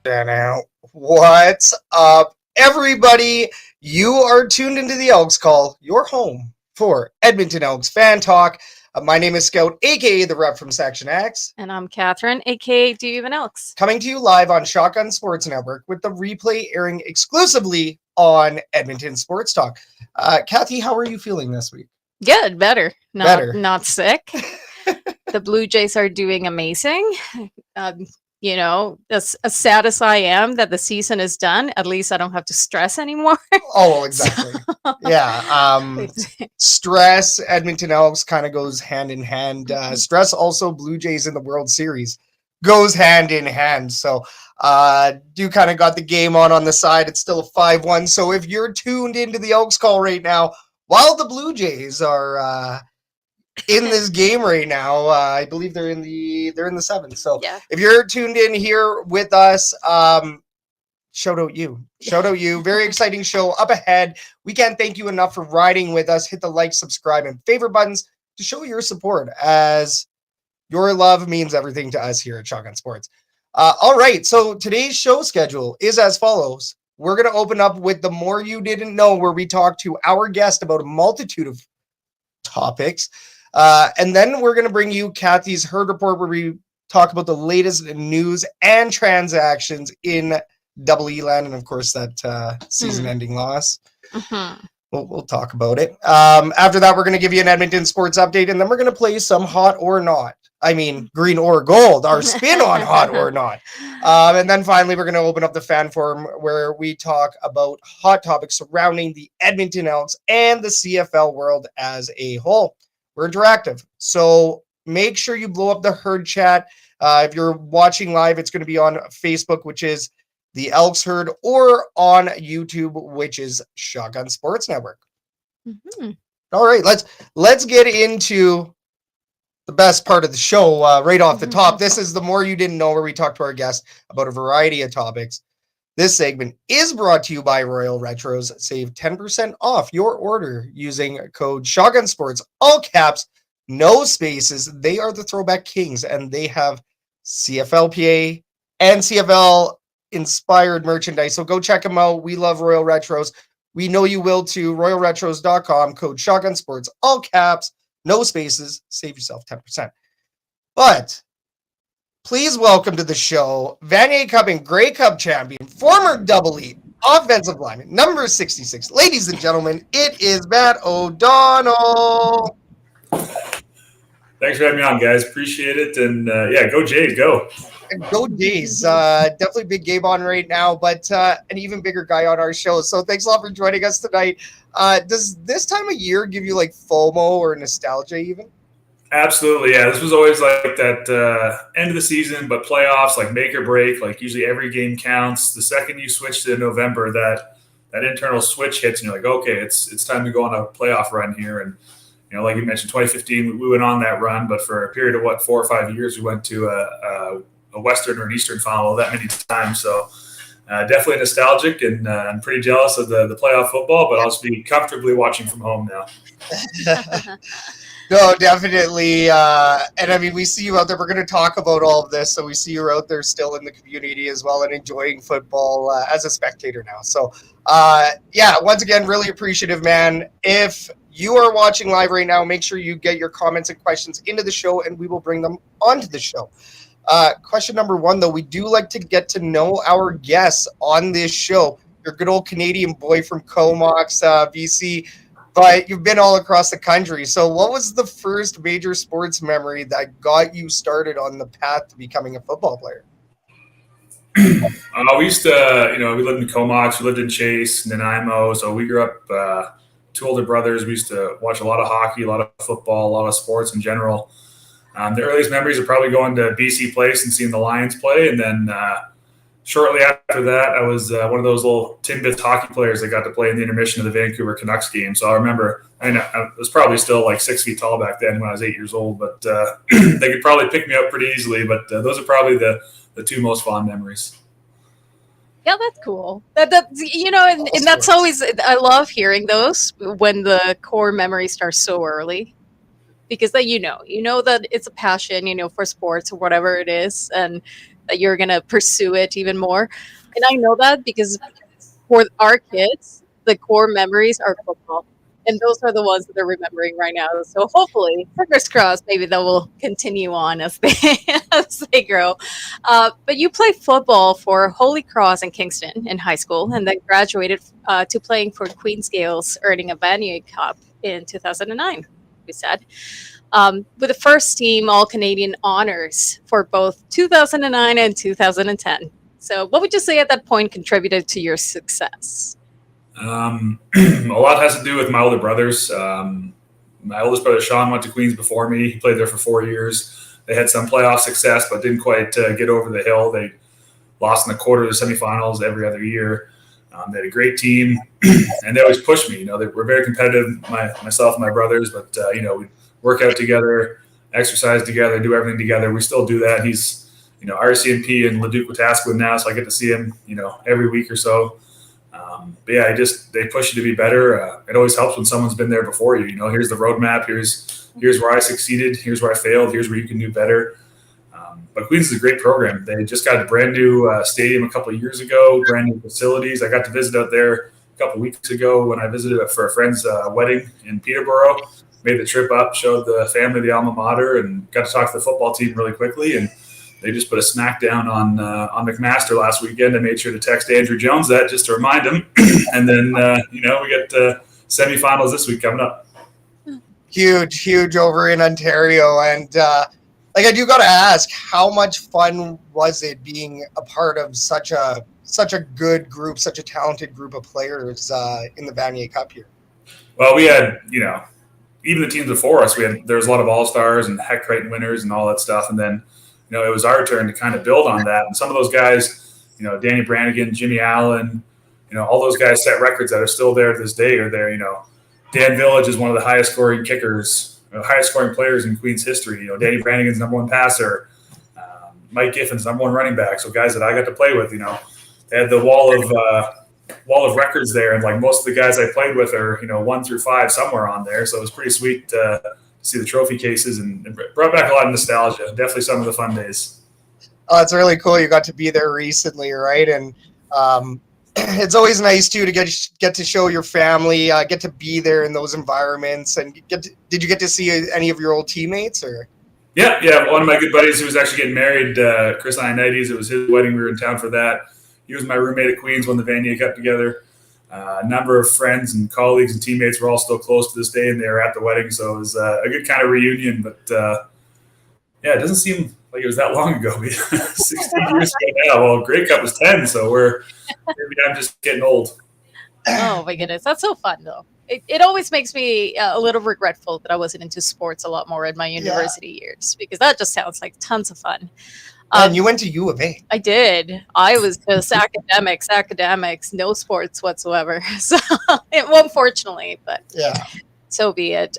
Now, what's up, everybody? You are tuned into the Elks Call, your home for Edmonton Elks fan talk. My name is Scout, aka the rep from Section X. And I'm Catherine, aka Do You Even Elks? Coming to you live on Shotgun Sports Network with the replay airing exclusively on Edmonton Sports Talk. Kathy, how are you feeling this week? Good, better. Not sick. The Blue Jays are doing amazing. As sad as I am that the season is done, at least I don't have to stress anymore. Oh, exactly. Yeah. Stress, Edmonton Elks kind of goes hand in hand. Stress also, Blue Jays in the World Series goes hand in hand. So do kind of got the game on the side. It's still a 5-1. So if you're tuned into the Elks Call right now, while the Blue Jays are in this game right now, I believe they're in the 7th. So yeah. If you're tuned in here with us, shout out you. Very exciting show up ahead. We can't thank you enough for riding with us. Hit the like, subscribe, and favorite buttons to show your support, as your love means everything to us here at Shotgun Sports. All right, so today's show schedule is as follows. We're going to open up with the More You Didn't Know, where we talk to our guest about a multitude of topics. And then we're going to bring you Kathy's Herd Report, where we talk about the latest news and transactions in Double E Land, and of course that season-ending loss. Mm-hmm. We'll talk about it. After that, we're going to give you an Edmonton sports update, and then we're going to play some Hot or Not. I mean, Green or Gold, our spin on Hot or Not. And then finally, we're going to open up the fan forum, where we talk about hot topics surrounding the Edmonton Elks and the CFL world as a whole. We're interactive, so make sure you blow up the Herd chat. If you're watching live, it's going to be on Facebook, which is the Elks Herd, or on YouTube, which is Shotgun Sports Network. Mm-hmm. All right, let's get into the best part of the show right off the top. This is the More You Didn't Know, where we talk to our guests about a variety of topics. This segment is brought to you by Royal Retros. Save 10% off your order using code Shotgun Sports, all caps, no spaces. They are the throwback kings, and they have CFLPA and CFL inspired merchandise. So go check them out. We love Royal Retros. We know you will too. RoyalRetros.com, code Shotgun Sports, all caps, no spaces. Save yourself 10%. But please welcome to the show, Vanier Cup and Grey Cup champion, former Double E offensive lineman, number 66. Ladies and gentlemen, it is Matt O'Donnell. Thanks for having me on, guys. Appreciate it. And go Jays, go. Go Jays. Definitely big game on right now, but an even bigger guy on our show. So thanks a lot for joining us tonight. Does this time of year give you like FOMO or nostalgia even? Absolutely, yeah. This was always like that end of the season, but playoffs, like make or break. Like usually every game counts. The second you switch to November, that internal switch hits, and you're like, okay, it's time to go on a playoff run here. And like you mentioned, 2015, we went on that run, but for a period of 4 or 5 years, we went to a Western or an Eastern final that many times. So definitely nostalgic, and I'm pretty jealous of the playoff football, but I'll just be comfortably watching from home now. No, definitely. And I mean, we see you out there. We're going to talk about all of this. So we see you're out there still in the community as well and enjoying football as a spectator now. So, once again, really appreciative, man. If you are watching live right now, make sure you get your comments and questions into the show, and we will bring them onto the show. Question number 1, though, we do like to get to know our guests on this show. You're a good old Canadian boy from Comox, BC. But you've been all across the country. So what was the first major sports memory that got you started on the path to becoming a football player? We used to, we lived in Comox, we lived in Chase, Nanaimo. So we grew up 2 older brothers. We used to watch a lot of hockey, a lot of football, a lot of sports in general. The earliest memories are probably going to BC Place and seeing the Lions play. And then shortly after that, I was one of those little Timbits hockey players that got to play in the intermission of the Vancouver Canucks game. So I remember, I was probably still like 6 feet tall back then when I was 8 years old, but they could probably pick me up pretty easily. But those are probably the 2 most fond memories. Yeah, that's cool. And that's always, I love hearing those when the core memories start so early. because that you know that it's a passion, for sports or whatever it is, and that you're gonna pursue it even more. And I know that because for our kids, the core memories are football. And those are the ones that they're remembering right now. So hopefully, fingers crossed, maybe that will continue on as they as they grow. But you played football for Holy Cross and Kingston in high school, and then graduated to playing for Queen's Gales, earning a Vanier Cup in 2009. We said with the first team All Canadian honors for both 2009 and 2010. So, what would you say at that point contributed to your success? A lot has to do with my older brothers. My oldest brother, Sean, went to Queens before me. He played there for 4 years. They had some playoff success, but didn't quite get over the hill. They lost in the quarter of the semifinals every other year. They had a great team, and they always pushed me. They were very competitive, myself and my brothers, but, we'd work out together, exercise together, do everything together. We still do that. He's, RCMP in Leduc, Wetaskiwin now, so I get to see him, every week or so. But yeah, they push you to be better. It always helps when someone's been there before you. Here's the roadmap. Here's where I succeeded. Here's where I failed. Here's where you can do better. But Queens is a great program. They just got a brand new stadium a couple of years ago, brand new facilities. I got to visit out there a couple of weeks ago when I visited for a friend's wedding in Peterborough. Made the trip up, showed the family the alma mater, and got to talk to the football team really quickly. And they just put a smackdown on McMaster last weekend. I made sure to text Andrew Jones that just to remind him. And then, we got semifinals this week coming up. Huge over in Ontario. And I do got to ask, how much fun was it being a part of such a good group, such a talented group of players in the Vanier Cup here? Well, we had, even the teams before us, there was a lot of all-stars and Heck Crichton winners and all that stuff. And then, it was our turn to kind of build on that. And some of those guys, Danny Brannigan, Jimmy Allen, all those guys set records that are still there to this day are there. Dan Village is one of the highest scoring kickers, highest scoring players in Queens history. Danny Brannigan's number one passer, Mike Giffen's number one running back. So guys that I got to play with, they had the wall of records there. And like most of the guys I played with are, 1 through 5 somewhere on there. So it was pretty sweet to see the trophy cases and brought back a lot of nostalgia. Definitely some of the fun days. Oh, it's really cool. You got to be there recently, right? And it's always nice too to get to show your family, get to be there in those environments. And did you get to see any of your old teammates or? Yeah. One of my good buddies who was actually getting married, Chris Ionides, it was his wedding. We were in town for that. He was my roommate at Queens when the Vanier Cup together. A number of friends and colleagues and teammates were all still close to this day, and they were at the wedding. So it was a good kind of reunion. But, it doesn't seem like it was that long ago. 16 years ago now. Well, Grey Cup was 10, so maybe I'm just getting old. Oh, my goodness. That's so fun, though. It always makes me a little regretful that I wasn't into sports a lot more in my university years, because that just sounds like tons of fun. And you went to U of A. I did. I was just academics, no sports whatsoever. So, unfortunately, but so be it.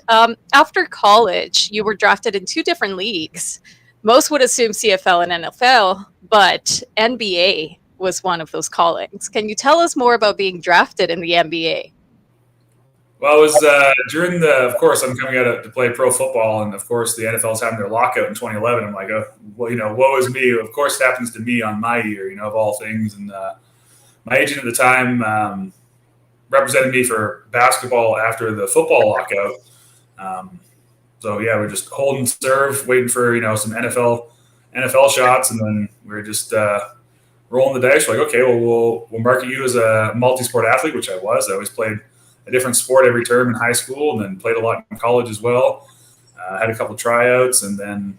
After college, you were drafted in 2 different leagues. Most would assume CFL and NFL, but NBA was one of those callings. Can you tell us more about being drafted in the NBA? Well, it was during of course, I'm coming out to play pro football, and of course, the NFL's having their lockout in 2011. I'm like, woe is me. Of course, it happens to me on my year, of all things. And my agent at the time represented me for basketball after the football lockout. So yeah, we're just holding serve, waiting for some NFL shots, and then we're just rolling the dice. We're like, okay, well, we'll market you as a multi-sport athlete, which I was. I always played a different sport every term in high school, and then played a lot in college as well. Had a couple tryouts, and then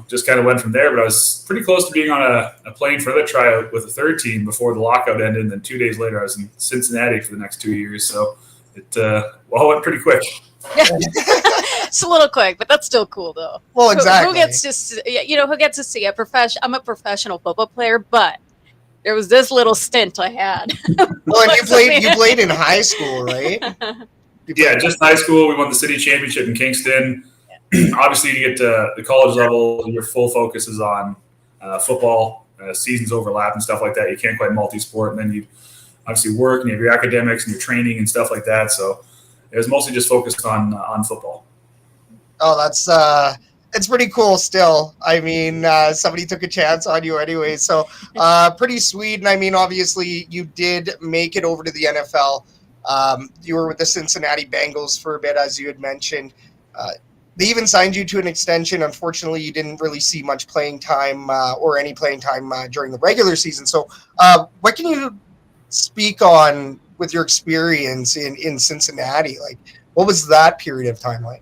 just kind of went from there. But I was pretty close to being on a plane for the tryout with a third team before the lockout ended. And then 2 days later, I was in Cincinnati for the next 2 years. So it went pretty quick. It's a little quick, but that's still cool, though. Well, exactly. Who gets to see a professional? I'm a professional football player, but there was this little stint I had. Well, and you played in high school, right? Yeah, just high school. We won the city championship in Kingston. Yeah. Obviously, you get to the college level, your full focus is on football. Seasons overlap and stuff like that. You can't quite multi-sport. And then you obviously work and you have your academics and your training and stuff like that. So it was mostly just focused on football. Oh, that's it's pretty cool still. I mean, somebody took a chance on you anyway. So pretty sweet. And I mean, obviously you did make it over to the NFL. You were with the Cincinnati Bengals for a bit, as you had mentioned. They even signed you to an extension. Unfortunately, you didn't really see much playing time or any playing time during the regular season. So what can you speak on with your experience in Cincinnati? Like, what was that period of time like?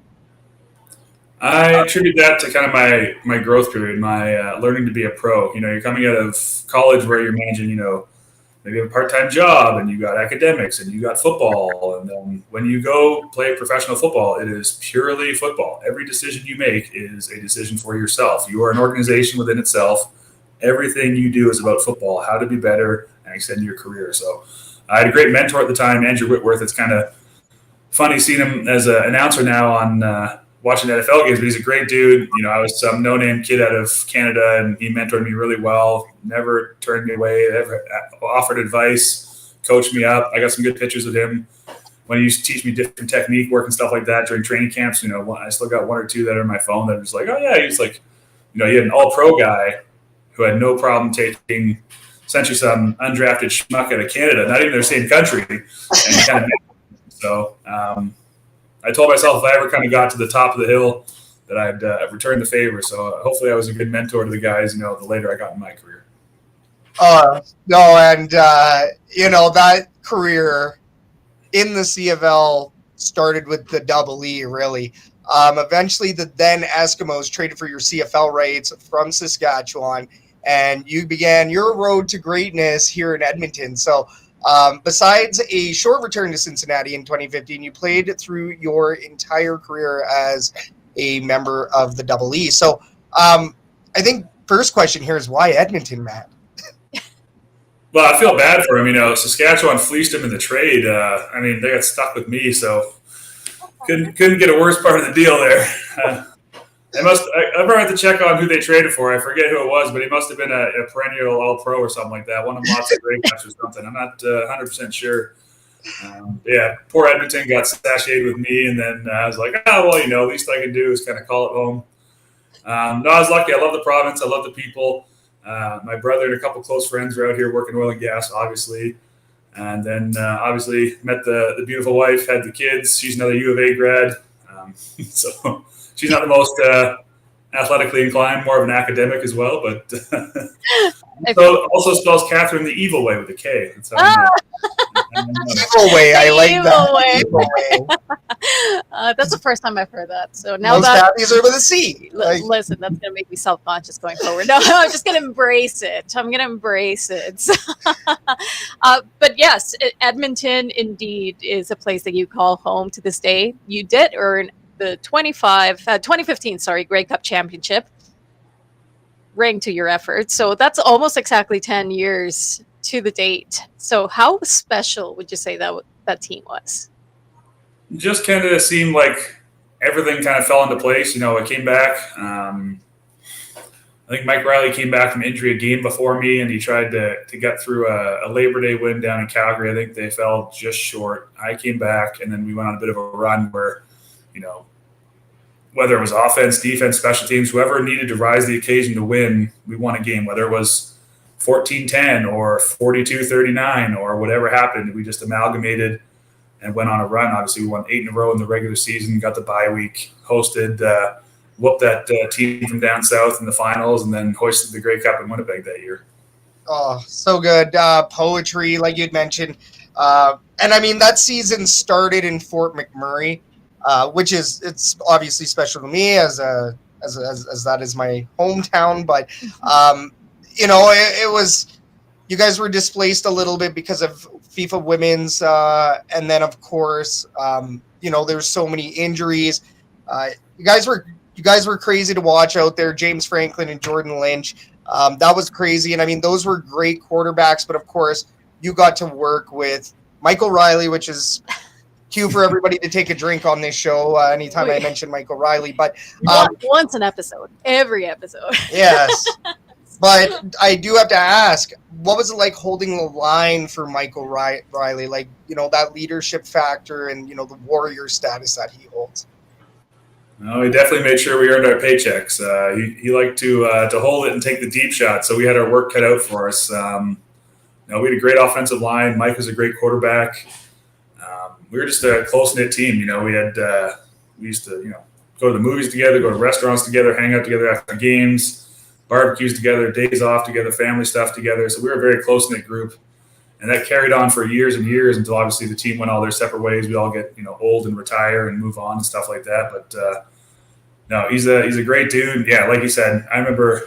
I attribute that to kind of my growth period, my learning to be a pro. You're coming out of college where you're managing, maybe a part-time job, and you got academics, and you got football, and then when you go play professional football, it is purely football. Every decision you make is a decision for yourself. You are an organization within itself. Everything you do is about football, how to be better and extend your career. So I had a great mentor at the time, Andrew Whitworth. It's kind of funny seeing him as an announcer now on watching NFL games, but he's a great dude. I was some no-name kid out of Canada, and he mentored me really well, never turned me away, ever offered advice, coached me up. I got some good pictures of him when he used to teach me different technique work and stuff like that during training camps. I still got one or two that are on my phone that are just like, oh, yeah, he's like, you had an all-pro guy who had no problem taking essentially some undrafted schmuck out of Canada, not even their same country, and kind of so I told myself if I ever kind of got to the top of the hill that I'd return the favor. So hopefully I was a good mentor to the guys, the later I got in my career. No, and, that career in the CFL started with the Double E, really. Eventually, the then Eskimos traded for your CFL rights from Saskatchewan, and you began your road to greatness here in Edmonton. So besides a short return to Cincinnati in 2015, you played through your entire career as a member of the Double E. So I think first question here is why Edmonton, Matt? Well, I feel bad for him. Saskatchewan fleeced him in the trade. They got stuck with me, so couldn't get a worse part of the deal there. I ever had to check on who they traded for. I forget who it was, but he must have been a perennial All-Pro or something like that. One of lots of great guys or something. I'm not 100% sure. Poor Edmonton got satiated with me, and then I was like, least I can do is kind of call it home. No, I was lucky. I love the province. I love the people. My brother and a couple close friends are out here working oil and gas, obviously. And then obviously met the beautiful wife, had the kids. She's another U of A grad. So she's not the most athletically inclined, more of an academic as well, but so also spells Catherine the evil way with a K. That's how evil way. I like that. Evil way. That's the first time I've heard that. So now most Cathy's are with a C. Listen, that's going to make me self-conscious going forward. No, I'm just going to embrace it. But yes, Edmonton indeed is a place that you call home to this day. You did earn the 2015 Grey Cup championship ring to your efforts. So that's almost exactly 10 years to the date. So how special would you say that team was? Just kind of seemed like everything kind of fell into place. I came back. I think Mike Riley came back from injury a game before me, and he tried to get through a Labor Day win down in Calgary. I think they fell just short. I came back, and then we went on a bit of a run where, whether it was offense, defense, special teams, whoever needed to rise the occasion to win, we won a game, whether it was 14-10 or 42-39 or whatever happened. We just amalgamated and went on a run. Obviously, we won 8 in a row in the regular season, got the bye week, hosted, whooped that team from down south in the finals, and then hoisted the Grey Cup in Winnipeg that year. Oh, so good. Poetry, like you'd mentioned. And I mean, that season started in Fort McMurray. Which it's obviously special to me as that is my hometown, but it was, you guys were displaced a little bit because of FIFA Women's, and then of course there's so many injuries. You guys were crazy to watch out there, James Franklin and Jordan Lynch. That was crazy, and I mean those were great quarterbacks, but of course you got to work with Michael Riley, which is cue for everybody to take a drink on this show anytime I mention Michael Riley. But once an episode, every episode. Yes. But I do have to ask, what was it like holding the line for Michael Riley? Like, that leadership factor and, the warrior status that he holds. No, he definitely made sure we earned our paychecks. He liked to hold it and take the deep shot, so we had our work cut out for us. We had a great offensive line. Mike was a great quarterback. We were just a close knit team. We used to go to the movies together, go to restaurants together, hang out together after games, barbecues together, days off together, family stuff together. So we were a very close knit group, and that carried on for years and years until obviously the team went all their separate ways. We all get old and retire and move on and stuff like that. But no, he's a great dude. Yeah, like you said, I remember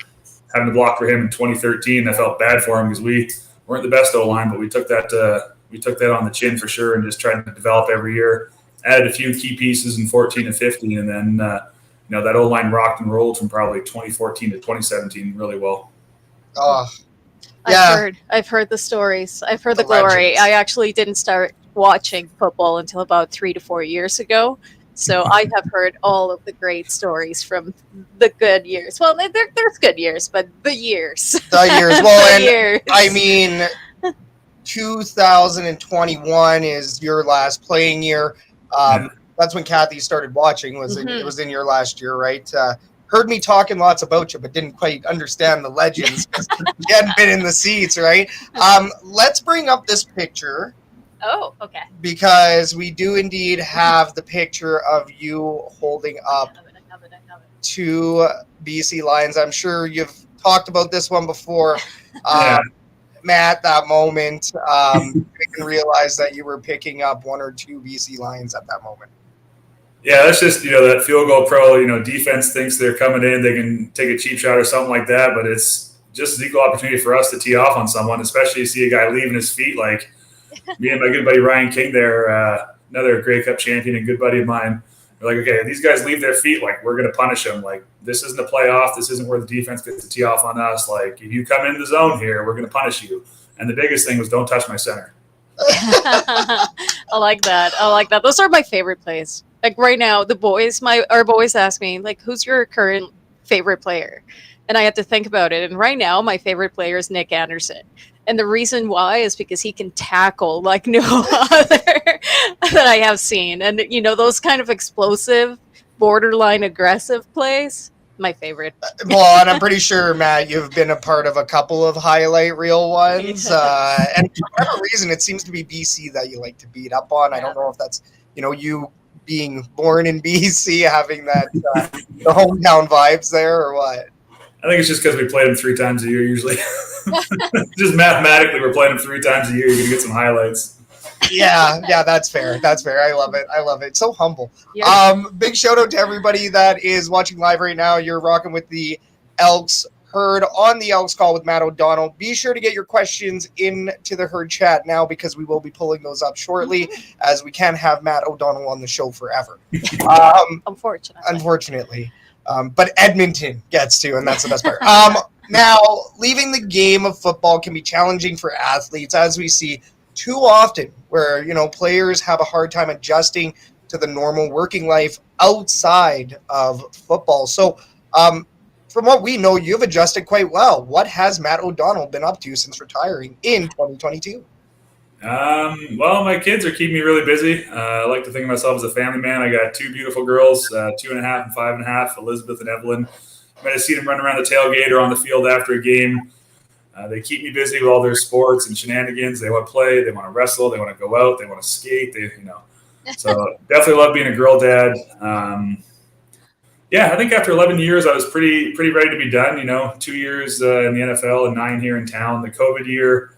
having to block for him in 2013. I felt bad for him because we weren't the best O-line, but we took that on the chin for sure and just tried to develop every year. Added a few key pieces in 14 and 15, and then that O-line rocked and rolled from probably 2014 to 2017 really well. Oh, yeah. I've heard the stories. I've heard the glory. Legends. I actually didn't start watching football until about 3 to 4 years ago. So I have heard all of the great stories from the good years. Well, there's good years, but the years. The years. Well, years. I mean, 2021 is your last playing year. That's when Kathy started watching. It was in your last year, right? Heard me talking lots about you, but didn't quite understand the legends because you hadn't been in the seats, right? Let's bring up this picture. Oh, okay. Because we do indeed have the picture of you holding up I have it. 2 BC Lions. I'm sure you've talked about this one before. Matt, that moment, you didn't realize that you were picking up 1 or 2 BC Lions at that moment. Yeah, that's just, that field goal pro, defense thinks they're coming in, they can take a cheap shot or something like that, but it's just an equal opportunity for us to tee off on someone, especially you see a guy leaving his feet like me and my good buddy Ryan King there, another Grey Cup champion and good buddy of mine. We're like, okay, these guys leave their feet, like, we're going to punish them. Like, this isn't a playoff. This isn't where the defense gets to tee off on us. Like, if you come in the zone here, we're going to punish you. And the biggest thing was don't touch my center. I like that. Those are my favorite plays. Like right now, our boys ask me, like, who's your current favorite player? And I had to think about it. And right now, my favorite player is Nick Anderson. And the reason why is because he can tackle like no other that I have seen. And, those kind of explosive, borderline aggressive plays, my favorite. Well, and I'm pretty sure, Matt, you've been a part of a couple of highlight reel ones. And for whatever reason, it seems to be BC that you like to beat up on. Yeah. I don't know if that's, you being born in BC, having that the hometown vibes there or what. I think it's just because we play them 3 times a year usually. Just mathematically, we're playing them 3 times a year. You're going to get some highlights. Yeah, that's fair. I love it. So humble. Yeah. Big shout out to everybody that is watching live right now. You're rocking with the Elks Herd on the Elks Call with Matt O'Donnell. Be sure to get your questions into the Herd chat now because we will be pulling those up shortly as we can't have Matt O'Donnell on the show forever. Unfortunately. But Edmonton gets to, and that's the best part. Now, leaving the game of football can be challenging for athletes, as we see too often, where players have a hard time adjusting to the normal working life outside of football. So, from what we know, you've adjusted quite well. What has Matt O'Donnell been up to since retiring in 2022? Well, my kids are keeping me really busy. I like to think of myself as a family man. I got 2 beautiful girls, 2.5 and 5.5, Elizabeth and Evelyn. You might have seen them run around the tailgate or on the field after a game. They keep me busy with all their sports and shenanigans. They want to play. They want to wrestle. They want to go out. They want to skate. So definitely love being a girl dad. I think after 11 years, I was pretty ready to be done. 2 years in the NFL and 9 here in town. The COVID year,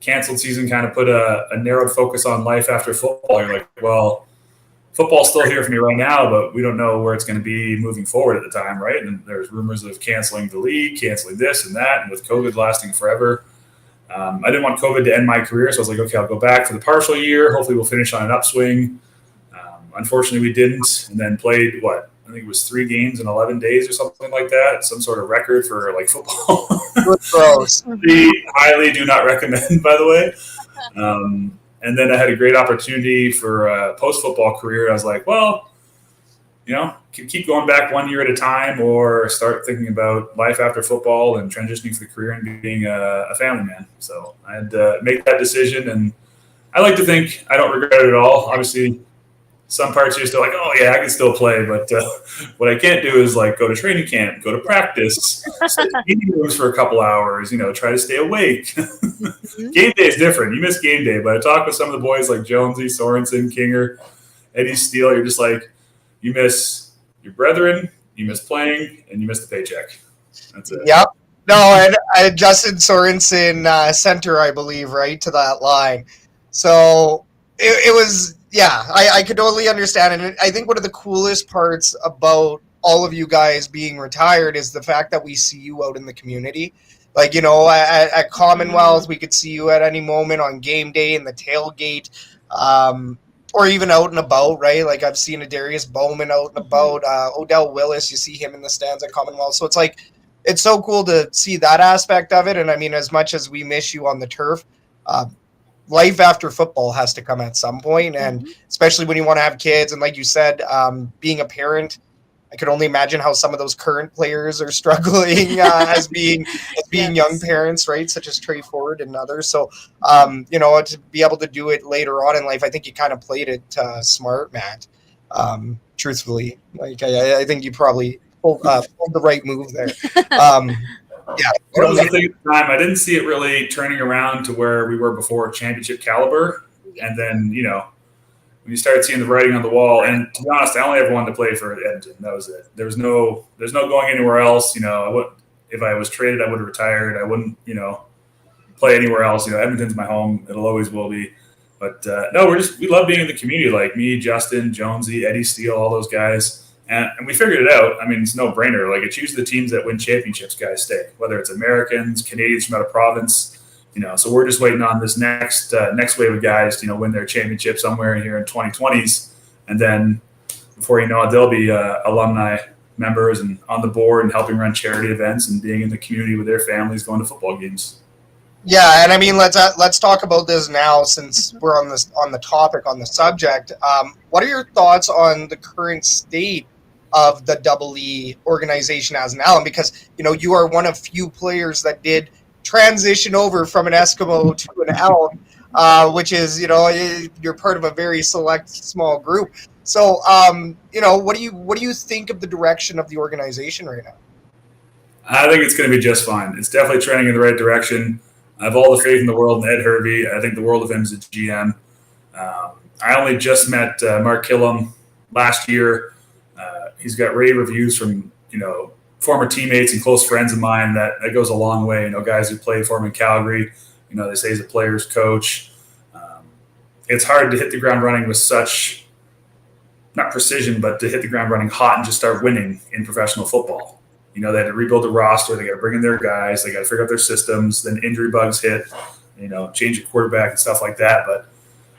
canceled season kind of put a narrowed focus on life after football. You're like, well, football's still here for me right now, but we don't know where it's going to be moving forward at the time, right? And there's rumors of canceling the league, canceling this and that, and with COVID lasting forever. I didn't want COVID to end my career, so I was like, okay, I'll go back for the partial year. Hopefully we'll finish on an upswing. Unfortunately, we didn't, and then played, I think it was 3 games in 11 days or something like that, some sort of record for, football. Gross. We highly do not recommend, by the way. And then I had a great opportunity for a post-football career. I was like, well, keep going back 1 year at a time or start thinking about life after football and transitioning for the career and being a family man. So I had to make that decision, and I like to think I don't regret it at all. Obviously, some parts you're still like, oh yeah, I can still play, but what I can't do is like go to training camp, go to practice, sit in meeting rooms for a couple hours, try to stay awake. Game day is different. You miss game day, but I talk with some of the boys like Jonesy, Sorensen, Kinger, Eddie Steele. You're just like, you miss your brethren, you miss playing, and you miss the paycheck. That's it. Yep. No, and Justin Sorensen center, I believe, right to that line. So it was, yeah, I could totally understand. And I think one of the coolest parts about all of you guys being retired is the fact that we see you out in the community. Like, at Commonwealth, we could see you at any moment on game day in the tailgate, or even out and about, right? Like I've seen a Darius Bowman out and about, Odell Willis, you see him in the stands at Commonwealth. So it's like, it's so cool to see that aspect of it. And I mean, as much as we miss you on the turf, life after football has to come at some point. And especially when you want to have kids. And like you said, being a parent, I could only imagine how some of those current players are struggling as being young parents, right? Such as Trey Ford and others. So, to be able to do it later on in life, I think you kind of played it smart, Matt. Truthfully, like I think you probably pulled the right move there. Yeah. What was the thing at the time? I didn't see it really turning around to where we were before championship caliber. And then, when you started seeing the writing on the wall, and to be honest, I only ever wanted to play for Edmonton. That was it. There's no going anywhere else. If I was traded, I would have retired. I wouldn't, play anywhere else. Edmonton's my home. It'll always will be. But no, we love being in the community. Like me, Justin, Jonesy, Eddie Steele, all those guys. And we figured it out. I mean, it's no brainer. Like it's usually the teams that win championships guys stay, whether it's Americans, Canadians from out of province. So we're just waiting on this next wave of guys to win their championship somewhere in here in 2020s, and then before you know it, they'll be alumni members and on the board and helping run charity events and being in the community with their families, going to football games. Yeah, and I mean, let's talk about this now since we're on the subject. What are your thoughts on the current state of the Double E organization as an Allen? Because you are one of few players that did transition over from an Eskimo to an Elk, which is you're part of a very select small group. So what do you think of the direction of the organization right now? I think it's going to be just fine. It's definitely trending in the right direction. I have all the faith in the world in Ed Hervey. I think the world of him as a GM. I only just met Mark Killam last year. He's got rave reviews from former teammates and close friends of mine. That goes a long way. Guys who played for him in Calgary. They say he's a player's coach. It's hard to hit the ground running with such, not precision, but to hit the ground running hot and just start winning in professional football. They had to rebuild the roster. They got to bring in their guys. They got to figure out their systems. Then injury bugs hit. Change your quarterback and stuff like that. But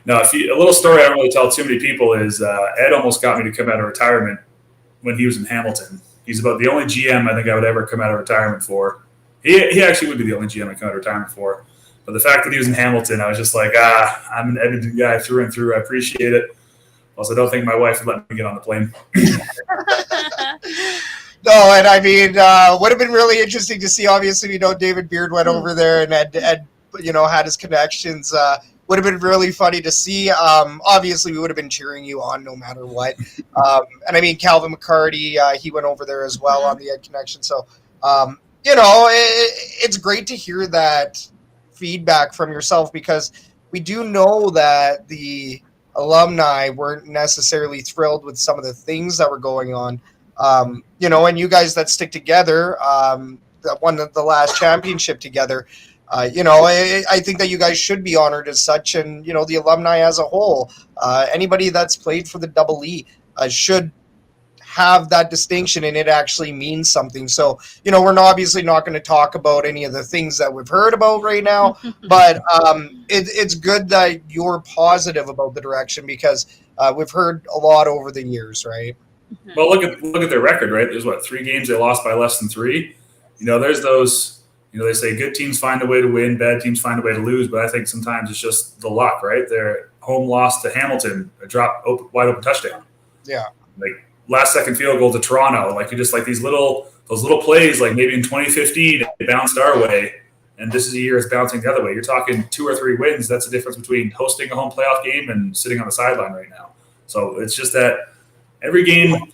no, a little story I don't really tell too many people is Ed almost got me to come out of retirement when he was in Hamilton. He's about the only GM I think I would ever come out of retirement for. He actually would be the only GM I'd come out of retirement for. But the fact that he was in Hamilton, I was just like, I'm an Edmonton guy through and through. I appreciate it. Also, I don't think my wife would let me get on the plane. No, and I mean, would have been really interesting to see. Obviously, David Beard went over there, and Ed had his connections. Would have been really funny to see. Obviously, we would have been cheering you on no matter what. And I mean, Calvin McCarty, he went over there as well on the Ed connection. So, it's great to hear that feedback from yourself, because we do know that the alumni weren't necessarily thrilled with some of the things that were going on. And you guys that stick together, that won the last championship together, I think that you guys should be honored as such. And, the alumni as a whole, anybody that's played for the Double E should have that distinction, and it actually means something. So, we're obviously not going to talk about any of the things that we've heard about right now, but it's good that you're positive about the direction, because we've heard a lot over the years, right? Well, look at their record, right? There's 3 games they lost by less than 3. There's those, they say good teams find a way to win, bad teams find a way to lose, but I think sometimes it's just the luck, right? Their home loss to Hamilton, a wide open touchdown. Yeah. Like last second field goal to Toronto. Like you just like those little plays, like maybe in 2015 it bounced our way, and this is a year it's bouncing the other way. You're talking 2 or 3 wins. That's the difference between hosting a home playoff game and sitting on the sideline right now. So it's just that every game,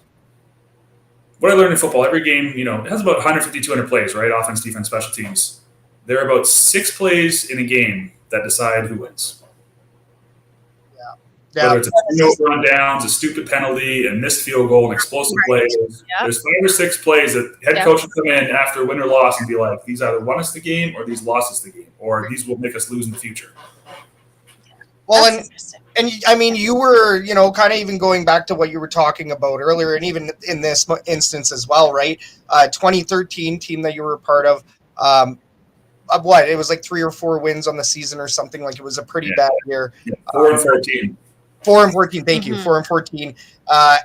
what I learned in football, every game, it has about 150, 200 plays, right? Offense, defense, special teams. There are about 6 plays in a game that decide who wins. Yeah. Whether it's a turnover on downs, a stupid penalty, a missed field goal, an explosive play. There's 5 or 6 plays that head coach will come in after a win or loss and be like, these either won us the game or these lost us the game, or these will make us lose in the future. Well, and I mean, you were, kind of even going back to what you were talking about earlier, and even in this instance as well, right? 2013 team that you were a part of, what? It was like 3 or 4 wins on the season or something. Like, it was a pretty bad year. Yeah, 4-14. 4-14. Thank you. 4-14.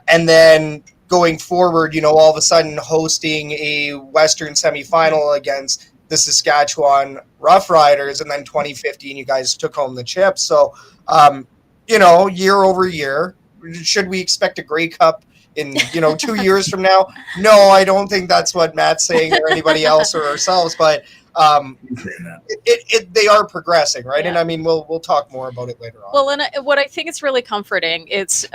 And then going forward, all of a sudden hosting a Western semifinal against the Saskatchewan Roughriders, and then 2015, you guys took home the chip. So, year over year, should we expect a Grey Cup in 2 years from now? No, I don't think that's what Matt's saying or anybody else or ourselves, but they are progressing, right? Yeah. And I mean, we'll talk more about it later on. Well, and what I think is really comforting, it's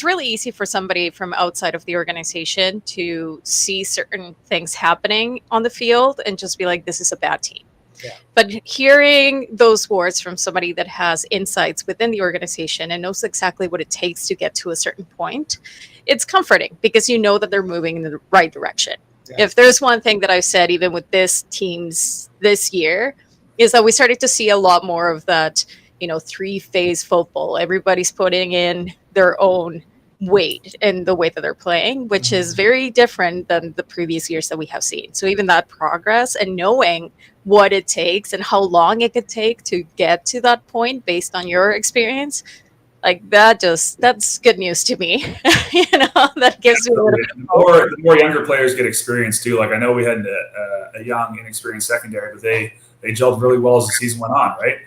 really easy for somebody from outside of the organization to see certain things happening on the field and just be like, this is a bad team. Yeah. But hearing those words from somebody that has insights within the organization and knows exactly what it takes to get to a certain point, it's comforting because you know that they're moving in the right direction. Yeah. If there's one thing that I've said, even with this teams this year, is that we started to see a lot more of that, 3-phase football. Everybody's putting in their own weight in the way that they're playing, which is very different than the previous years that we have seen. So even that progress and knowing what it takes and how long it could take to get to that point based on your experience, like that's good news to me. That gives me a little bit of hope. The more younger players get experience too. Like, I know we had a young, inexperienced secondary, but they gelled really well as the season went on, right?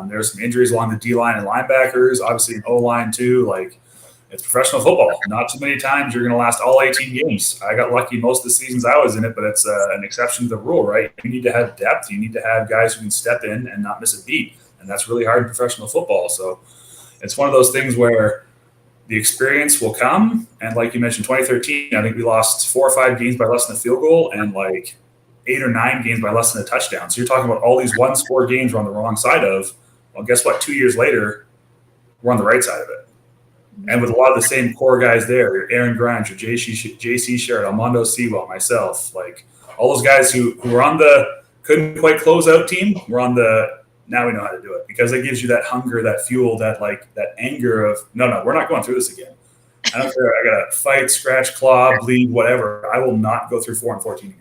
There were some injuries along the D-line and linebackers, obviously an O-line too. Like, it's professional football. Not too many times you're going to last all 18 games. I got lucky most of the seasons I was in it, but it's an exception to the rule, right? You need to have depth. You need to have guys who can step in and not miss a beat, and that's really hard in professional football. So it's one of those things where the experience will come. And like you mentioned, 2013, I think we lost 4 or 5 games by less than a field goal and like 8 or 9 games by less than a touchdown. So you're talking about all these one-score games we're on the wrong side of. Well, guess what? 2 years later, we're on the right side of it. And with a lot of the same core guys there, Aaron Grimes, JC Sherrod, Armando Sewell, myself, like all those guys who were on the couldn't quite close out team, we're on the now we know how to do it, because it gives you that hunger, that fuel, that anger of no, we're not going through this again. I don't care. I got to fight, scratch, claw, bleed, whatever. I will not go through 4-14 again.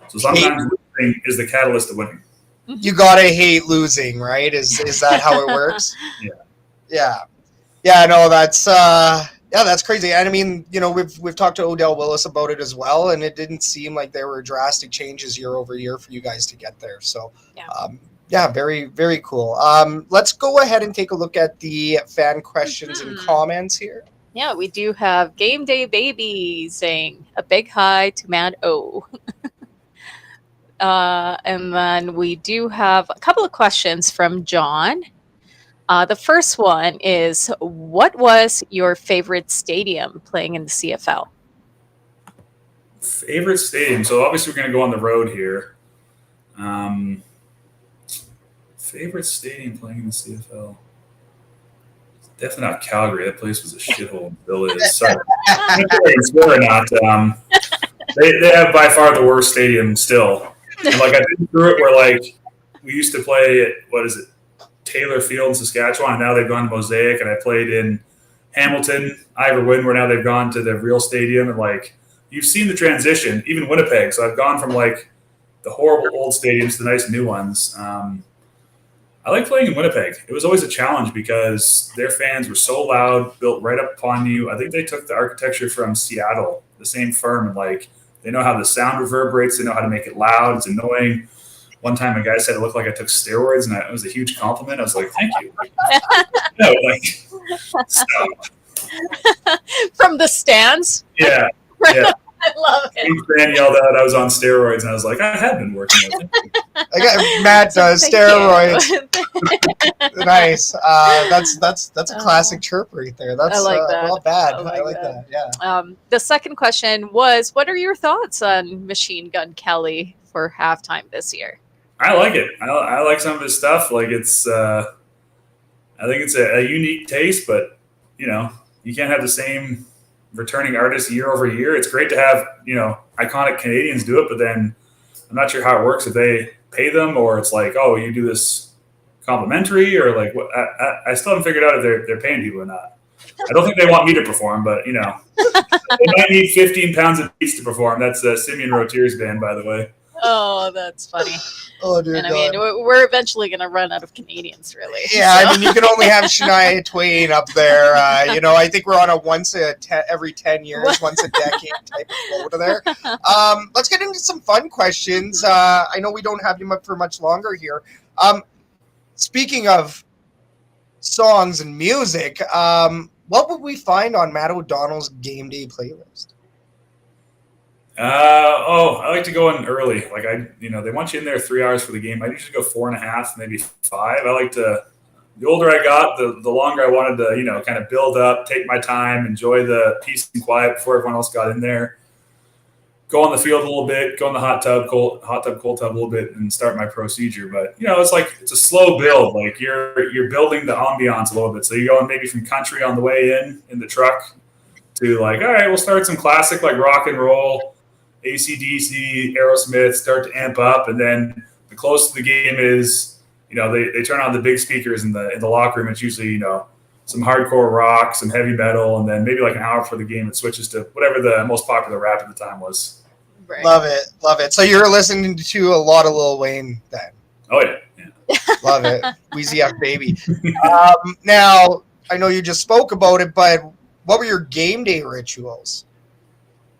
So sometimes losing is the catalyst to winning. You gotta hate losing, right? Is that how it works? Yeah. No, that's crazy. And I mean, we've talked to Odell Willis about it as well, and it didn't seem like there were drastic changes year over year for you guys to get there. So, very, very cool. Let's go ahead and take a look at the fan questions and comments here. Yeah, we do have Game Day Baby saying a big hi to Matt O. And then we do have a couple of questions from John. The first one is, what was your favorite stadium playing in the CFL? Favorite stadium? So obviously we're going to go on the road here. Favorite stadium playing in the CFL? Definitely not Calgary. That place was a shithole in Village. Sorry. Or not. They have by far the worst stadium still. And like, I've been through it where like we used to play at, Taylor Field in Saskatchewan, and now they've gone to Mosaic, and I played in Hamilton, Ivor Wynne, where now they've gone to the real stadium, and like you've seen the transition, even Winnipeg. So I've gone from like the horrible old stadiums to the nice new ones. I like playing in Winnipeg. It was always a challenge because their fans were so loud, built right up upon you. I think they took the architecture from Seattle, the same firm, and like they know how the sound reverberates. They know how to make it loud. It's annoying. One time a guy said it looked like I took steroids, and it was a huge compliment. I was like, thank you. Stop. From the stands? Yeah. I love it. Huge fan yelled out I was on steroids, and I was like, I have been working with it. I got Matt does steroids. Nice. That's a classic chirp right there. That's I like that. not bad. I like that. Yeah. The second question was, what are your thoughts on Machine Gun Kelly for halftime this year? I like it. I like some of his stuff. Like it's, I think it's a unique taste, but you can't have the same returning artists year over year. It's great to have iconic Canadians do it, but then I'm not sure how it works if they pay them or it's like, oh, you do this complimentary or like what. I still haven't figured out if they're paying people or not. I don't think they want me to perform, but they might need 15 pounds of beats to perform. That's Simeon Rotier's band, by the way. Oh, that's funny. Oh, dear And God. I mean, we're eventually going to run out of Canadians, really. Yeah, so. I mean, you can only have Shania Twain up there. I think we're on a every 10 years, once a decade type of quota there. Let's get into some fun questions. I know we don't have you up for much longer here. Speaking of songs and music, what would we find on Matt O'Donnell's game day playlist? I like to go in early. Like they want you in there 3 hours for the game. I usually go 4.5, maybe 5. I like to. The older I got, the longer I wanted to, kind of build up, take my time, enjoy the peace and quiet before everyone else got in there. Go on the field a little bit, go in the hot tub, cold tub a little bit, and start my procedure. But it's a slow build. Like you're building the ambiance a little bit. So you're going maybe from country on the way in the truck to like, all right, we'll start some classic like rock and roll. AC/DC, Aerosmith, start to amp up, and then the closer the game is, they turn on the big speakers in the locker room. It's usually some hardcore rock, some heavy metal, and then maybe like an hour before the game it switches to whatever the most popular rap at the time was. Right. Love it. So you're listening to a lot of Lil Wayne then? Oh yeah. Love it. Wheezy F baby. Now I know you just spoke about it, but what were your game day rituals?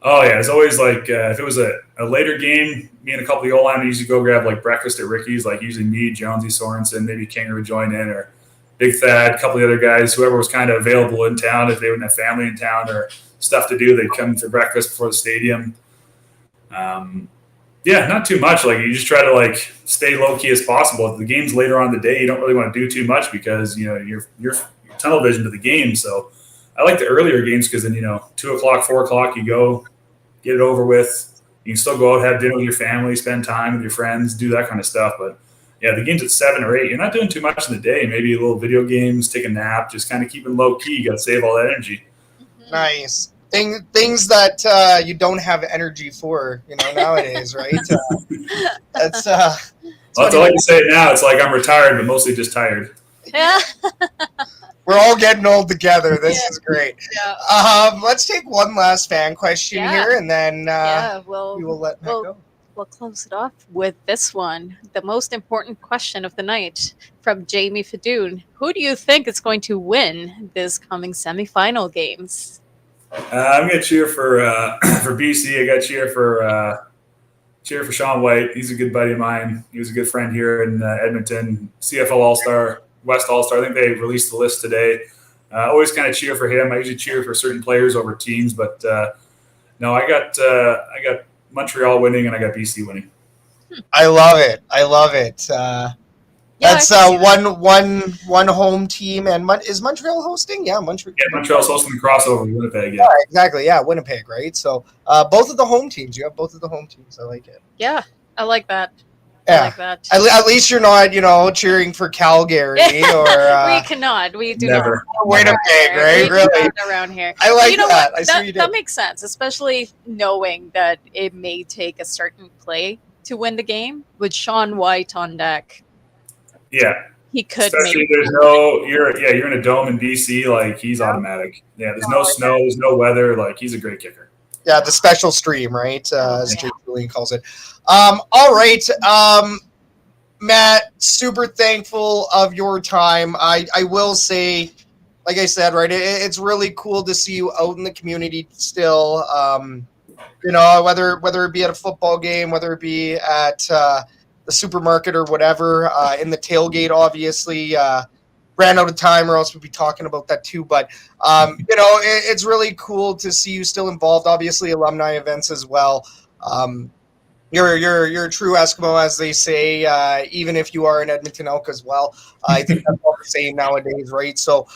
Oh, yeah. It's always like if it was a later game, me and a couple of the old linemen used to go grab like breakfast at Ricky's, like usually me, Jonesy, Sorensen, maybe Kinger would join in, or Big Thad, a couple of the other guys, whoever was kind of available in town. If they wouldn't have family in town or stuff to do, they'd come for breakfast before the stadium. Yeah, not too much. Like you just try to like stay low key as possible. If the game's later on in the day, you don't really want to do too much because you're tunnel vision to the game. So I like the earlier games because then 2 o'clock, 4 o'clock, you go. Get it over with. You can still go out, have dinner with your family, spend time with your friends, do that kind of stuff. But yeah, the game's at 7 or 8. You're not doing too much in the day. Maybe a little video games, take a nap, just kind of keeping low key. You got to save all that energy. Nice. Things that you don't have energy for, nowadays, right? That's well, I like to say it now. It's like I'm retired, but mostly just tired. Yeah. We're all getting old together. This is great. Yeah. Let's take one last fan question here, and then we will let Matt go. We'll close it off with this one. The most important question of the night from Jamie Fadoon. Who do you think is going to win this coming semifinal games? I'm going to cheer for BC. I got to cheer for Sean White. He's a good buddy of mine. He was a good friend here in Edmonton. CFL All-Star. West All-Star. I think they released the list today. Always kind of cheer for him. I usually cheer for certain players over teams, but no, I got Montreal winning and I got BC winning. I love it. That's one home team, and is Montreal hosting? Yeah, Montreal. Yeah, Montreal's hosting the crossover with Winnipeg. Yeah, exactly. Yeah, Winnipeg, right? So both of the home teams. You have both of the home teams. I like it. Yeah, I like that. Yeah. I like that. At least you're not, cheering for Calgary or we cannot. We do never. not. Winnipeg, right? Really? Around here. I like that. What? I see you did. That makes sense, especially knowing that it may take a certain play to win the game. With Sean White on deck. Yeah. He could. Especially you're in a dome in BC, like he's automatic. Yeah, there's no snow, there's no weather, like he's a great kicker. Yeah, the special stream, right? As Jake Julian calls it. All right, Matt, super thankful of your time. I will say, like I said, right, it's really cool to see you out in the community still. Whether it be at a football game, whether it be at the supermarket or whatever, in the tailgate, obviously. Ran out of time or else we'd be talking about that too. But, it's really cool to see you still involved. Obviously, alumni events as well. You're a true Eskimo, as they say, even if you are an Edmonton Elk as well. I think that's all the same nowadays, right? So,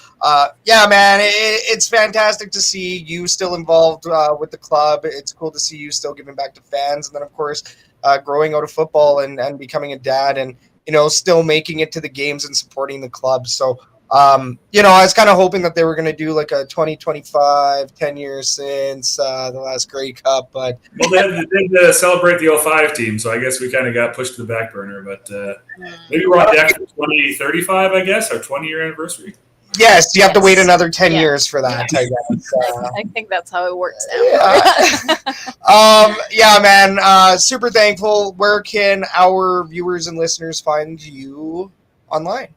yeah, man, it's fantastic to see you still involved with the club. It's cool to see you still giving back to fans. And then, of course, growing out of football and becoming a dad and, still making it to the games and supporting the club. So, I was kind of hoping that they were going to do like a 2025, 10 years since the last Grey Cup, but well, they had to celebrate the 05 team, so I guess we kind of got pushed to the back burner. But maybe we're on deck for 2035, I guess, our 20-year anniversary. Yes, you have to wait another 10 years for that. Yeah. I guess. I think that's how it works now. Yeah, man. Super thankful. Where can our viewers and listeners find you online?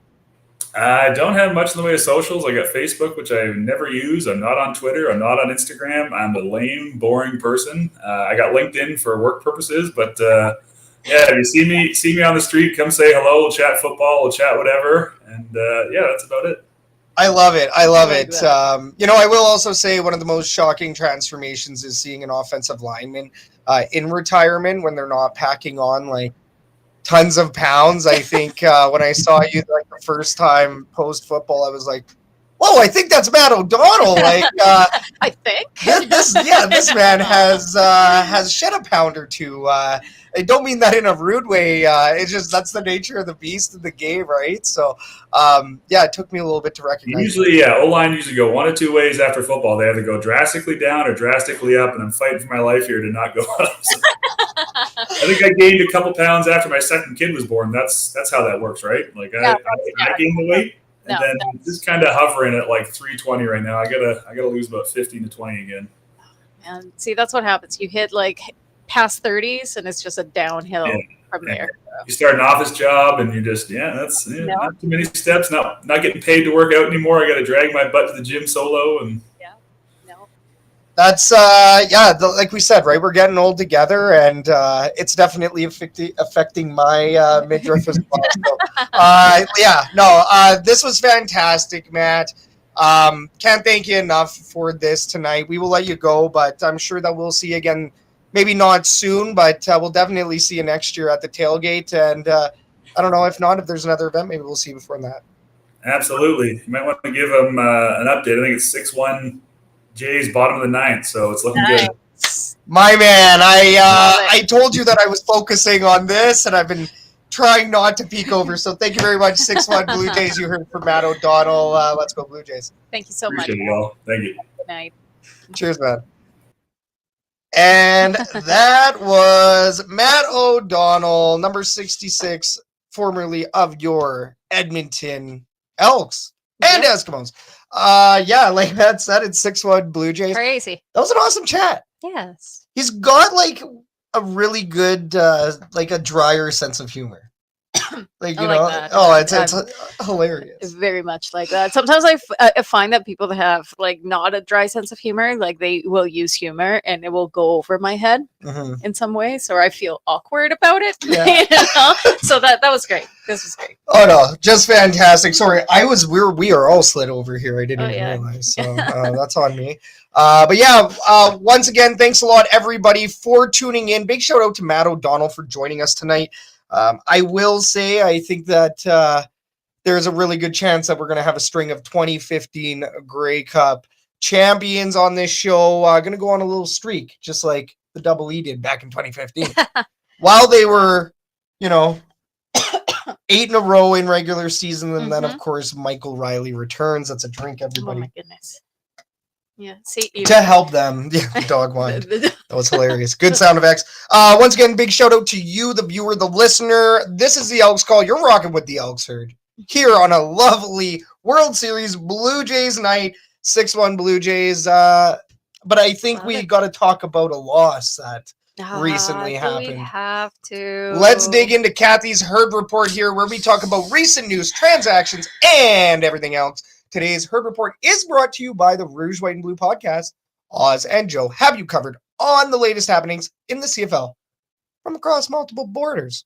I don't have much in the way of socials. I got Facebook, which I never use. I'm not on Twitter. I'm not on Instagram. I'm a lame, boring person. I got LinkedIn for work purposes, but yeah, if you see me on the street, come say hello. We'll chat football. We'll chat whatever, and yeah, that's about it. I love it. I love it. That. I will also say one of the most shocking transformations is seeing an offensive lineman in retirement when they're not packing on like tons of pounds. I think when I saw you like the first time post football, I was like, "Whoa! I think that's Matt O'Donnell." Like, I think this man has shed a pound or two. I don't mean that in a rude way. It's just that's the nature of the beast of the game, right? So, yeah, it took me a little bit to recognize. Usually, O-line usually go one of two ways after football. They either go drastically down or drastically up, and I'm fighting for my life here to not go up. So, I think I gained a couple pounds after my second kid was born. That's how that works, right? Like I gained the weight, and then just kind of hovering at like 320 right now. I gotta lose about 15 to 20 again. And see, that's what happens. You hit like past 30s, and it's just a downhill from there. You start an office job, and you're just that's not too many steps. Not getting paid to work out anymore. I got to drag my butt to the gym solo, and that's like we said, right? We're getting old together, and it's definitely affecting my midriff as well. So, this was fantastic, Matt. Can't thank you enough for this tonight. We will let you go, but I'm sure that we'll see you again. Maybe not soon, but we'll definitely see you next year at the tailgate. And I don't know, if there's another event, maybe we'll see you before that. Absolutely. You might want to give them an update. I think it's 6-1 Jays, bottom of the ninth, so it's looking good. My man, I told you that I was focusing on this, and I've been trying not to peek over. So thank you very much, 6-1 Blue Jays. You heard from Matt O'Donnell. Let's go Blue Jays. Thank you so Appreciate much. It all. Thank you. Good night. Cheers, man. And that was Matt O'Donnell, number 66, formerly of your Edmonton Elks and Eskimos. Like Matt said, it's 6-1 Blue Jays. Crazy. That was an awesome chat. Yes. He's got like a really good, like a drier sense of humor. Like, it's hilarious. Very much like that. Sometimes I find that people that have like not a dry sense of humor, like they will use humor and it will go over my head in some ways, or I feel awkward about it. Yeah. So that was great. This was great. Oh no, just fantastic. Sorry, we are all slid over here. I didn't even realize. So that's on me. But yeah, once again, thanks a lot everybody for tuning in. Big shout out to Matt O'Donnell for joining us tonight. I will say, I think that there's a really good chance that we're going to have a string of 2015 Grey Cup champions on this show. Going to go on a little streak, just like the Double E did back in 2015. While they were, 8 in a row in regular season, and then, of course, Michael Riley returns. That's a drink, everybody. Oh, my goodness. Yeah, see, to help them. Yeah, the dog whined. That was hilarious. Good sound effects. Once again, big shout out to you, the viewer, the listener. This is the Elks Call. You're rocking with the Elks Herd here on a lovely World Series Blue Jays night. 6-1 Blue Jays. But I think we got to talk about a loss that recently happened. We have to. Let's dig into Kathy's Herd Report here, where we talk about recent news, transactions, and everything else. Today's Herd Report is brought to you by the Rouge, White, and Blue podcast. Oz and Joe have you covered on the latest happenings in the CFL from across multiple borders.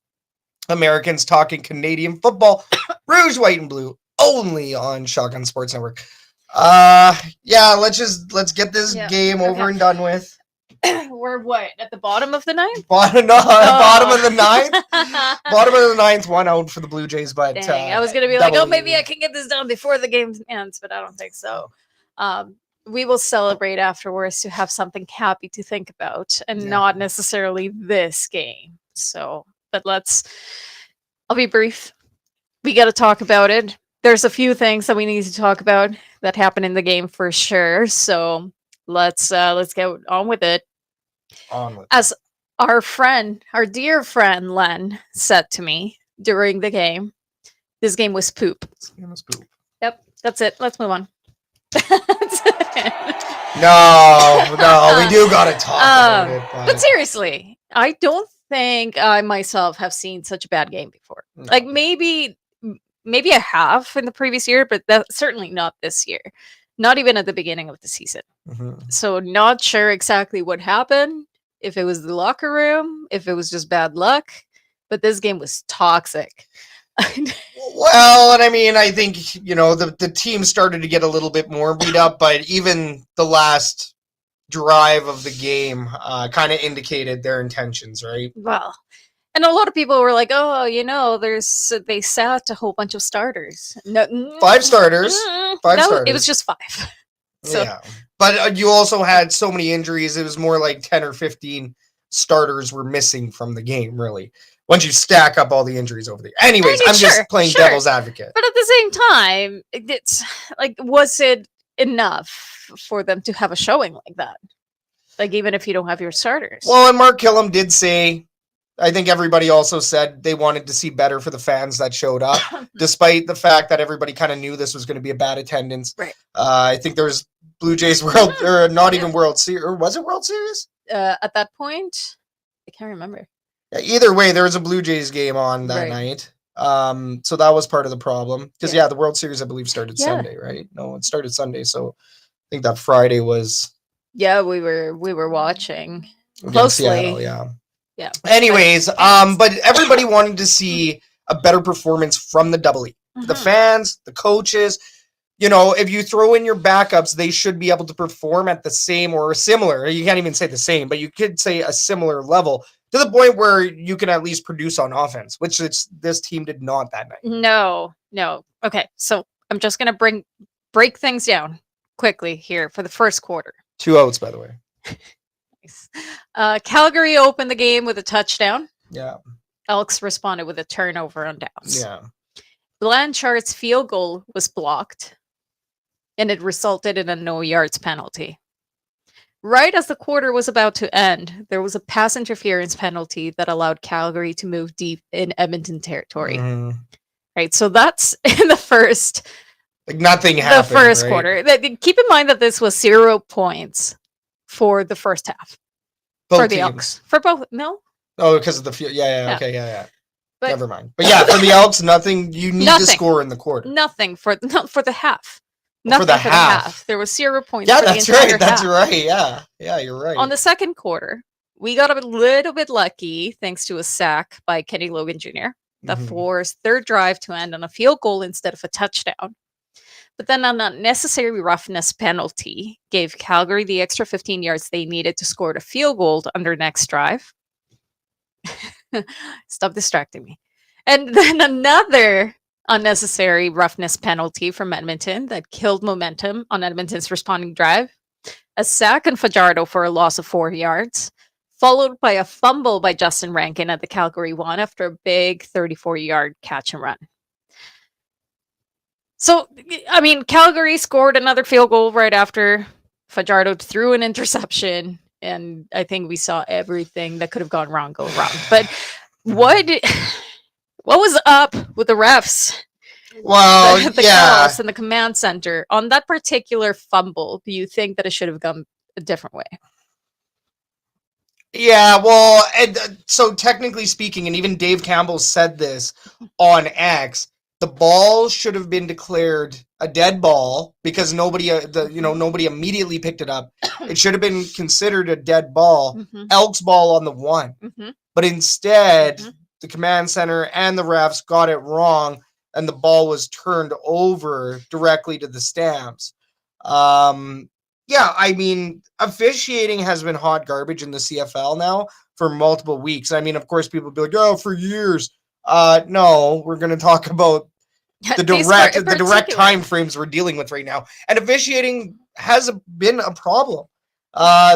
Americans talking Canadian football. Rouge, White, and Blue only on Shotgun Sports Network. Let's get this game over and done with. We're what, at the bottom of the ninth? Bottom of the ninth. Bottom of the ninth, 1 out for the Blue Jays. But dang, I was gonna be like, oh, maybe I can get this done before the game ends, but I don't think so. We will celebrate afterwards to have something happy to think about, and not necessarily this game. So, but I'll be brief. We got to talk about it. There's a few things that we need to talk about that happened in the game for sure. So let's get on with it. As our dear friend Len said to me during the game, this game was poop. Yep, that's it. Let's move on. No, we do gotta talk about it. But seriously, I don't think I myself have seen such a bad game before. No. Like maybe I have in the previous year, but that's certainly not this year. Not even at the beginning of the season. Mm-hmm. So not sure exactly what happened. If it was the locker room, if it was just bad luck, but this game was toxic. Well, and I mean, I think, the team started to get a little bit more beat up, but even the last drive of the game kind of indicated their intentions, right? Well, and a lot of people were like, oh, they sat a whole bunch of starters. No, 5 starters. Starters. It was just 5. So. Yeah. But you also had so many injuries. It was more like 10 or 15 starters were missing from the game, really. Once you stack up all the injuries over there. Anyways, I'm just playing devil's advocate. But at the same time, it's like, was it enough for them to have a showing like that? Like, even if you don't have your starters. Well, and Mark Killam did say, I think everybody also said they wanted to see better for the fans that showed up, despite the fact that everybody kind of knew this was going to be a bad attendance. Right. I think there was Blue Jays World, or not even World Series, or was it World Series? At that point, I can't remember. Either way, there was a Blue Jays game on that night. So that was part of the problem. Because, the World Series, I believe, started Sunday, right? No, it started Sunday. So I think that Friday was... Yeah, we were watching closely. Seattle, yeah. Anyways, but everybody wanted to see a better performance from the Double E. Mm-hmm. The fans, the coaches... if you throw in your backups, they should be able to perform at the same or similar. You can't even say the same, but you could say a similar level to the point where you can at least produce on offense, which this team did not that night. No. Okay, so I'm just going to break things down quickly here for the first quarter. 2 outs, by the way. Nice. Calgary opened the game with a touchdown. Yeah. Elks responded with a turnover on downs. Yeah. Blanchard's field goal was blocked, and it resulted in a no yards penalty. Right as the quarter was about to end, there was a pass interference penalty that allowed Calgary to move deep in Edmonton territory. Mm. Right, so that's in the first... Like nothing happened, the first quarter. Keep in mind that this was 0 points for the first half. Both for the teams. Elks. For both, no? Oh, because of the field. Yeah. Okay, yeah. But, never mind. But yeah, for the Elks, nothing. You need to score in the quarter. Nothing for the half. Nothing for the half. There was 0 points. Yeah, for that's the entire right. That's half. right. Yeah, you're right. On the second quarter, we got a little bit lucky thanks to a sack by Kenny Logan Jr. that forced their drive to end on a field goal instead of a touchdown. But then an unnecessary roughness penalty gave Calgary the extra 15 yards they needed to score a field goal on their next drive. Stop distracting me. And then another unnecessary roughness penalty from Edmonton that killed momentum on Edmonton's responding drive. A sack on Fajardo for a loss of 4 yards, followed by a fumble by Justin Rankin at the Calgary 1 after a big 34-yard catch and run. So, I mean, Calgary scored another field goal right after. Fajardo threw an interception, and I think we saw everything that could have gone wrong go wrong. But what was up with the refs? Well, the calls in the command center on that particular fumble. Do you think that it should have gone a different way? Yeah, well, so technically speaking, and even Dave Campbell said this on X, the ball should have been declared a dead ball because nobody immediately picked it up. It should have been considered a dead ball, Elks ball on the 1. But instead, the command center and the refs got it wrong, and the ball was turned over directly to the Stamps. Yeah, I mean, officiating has been hot garbage in the CFL now for multiple weeks. I mean, of course, people be like, "Oh, for years." No, we're going to talk about the direct time frames we're dealing with right now, and officiating has been a problem.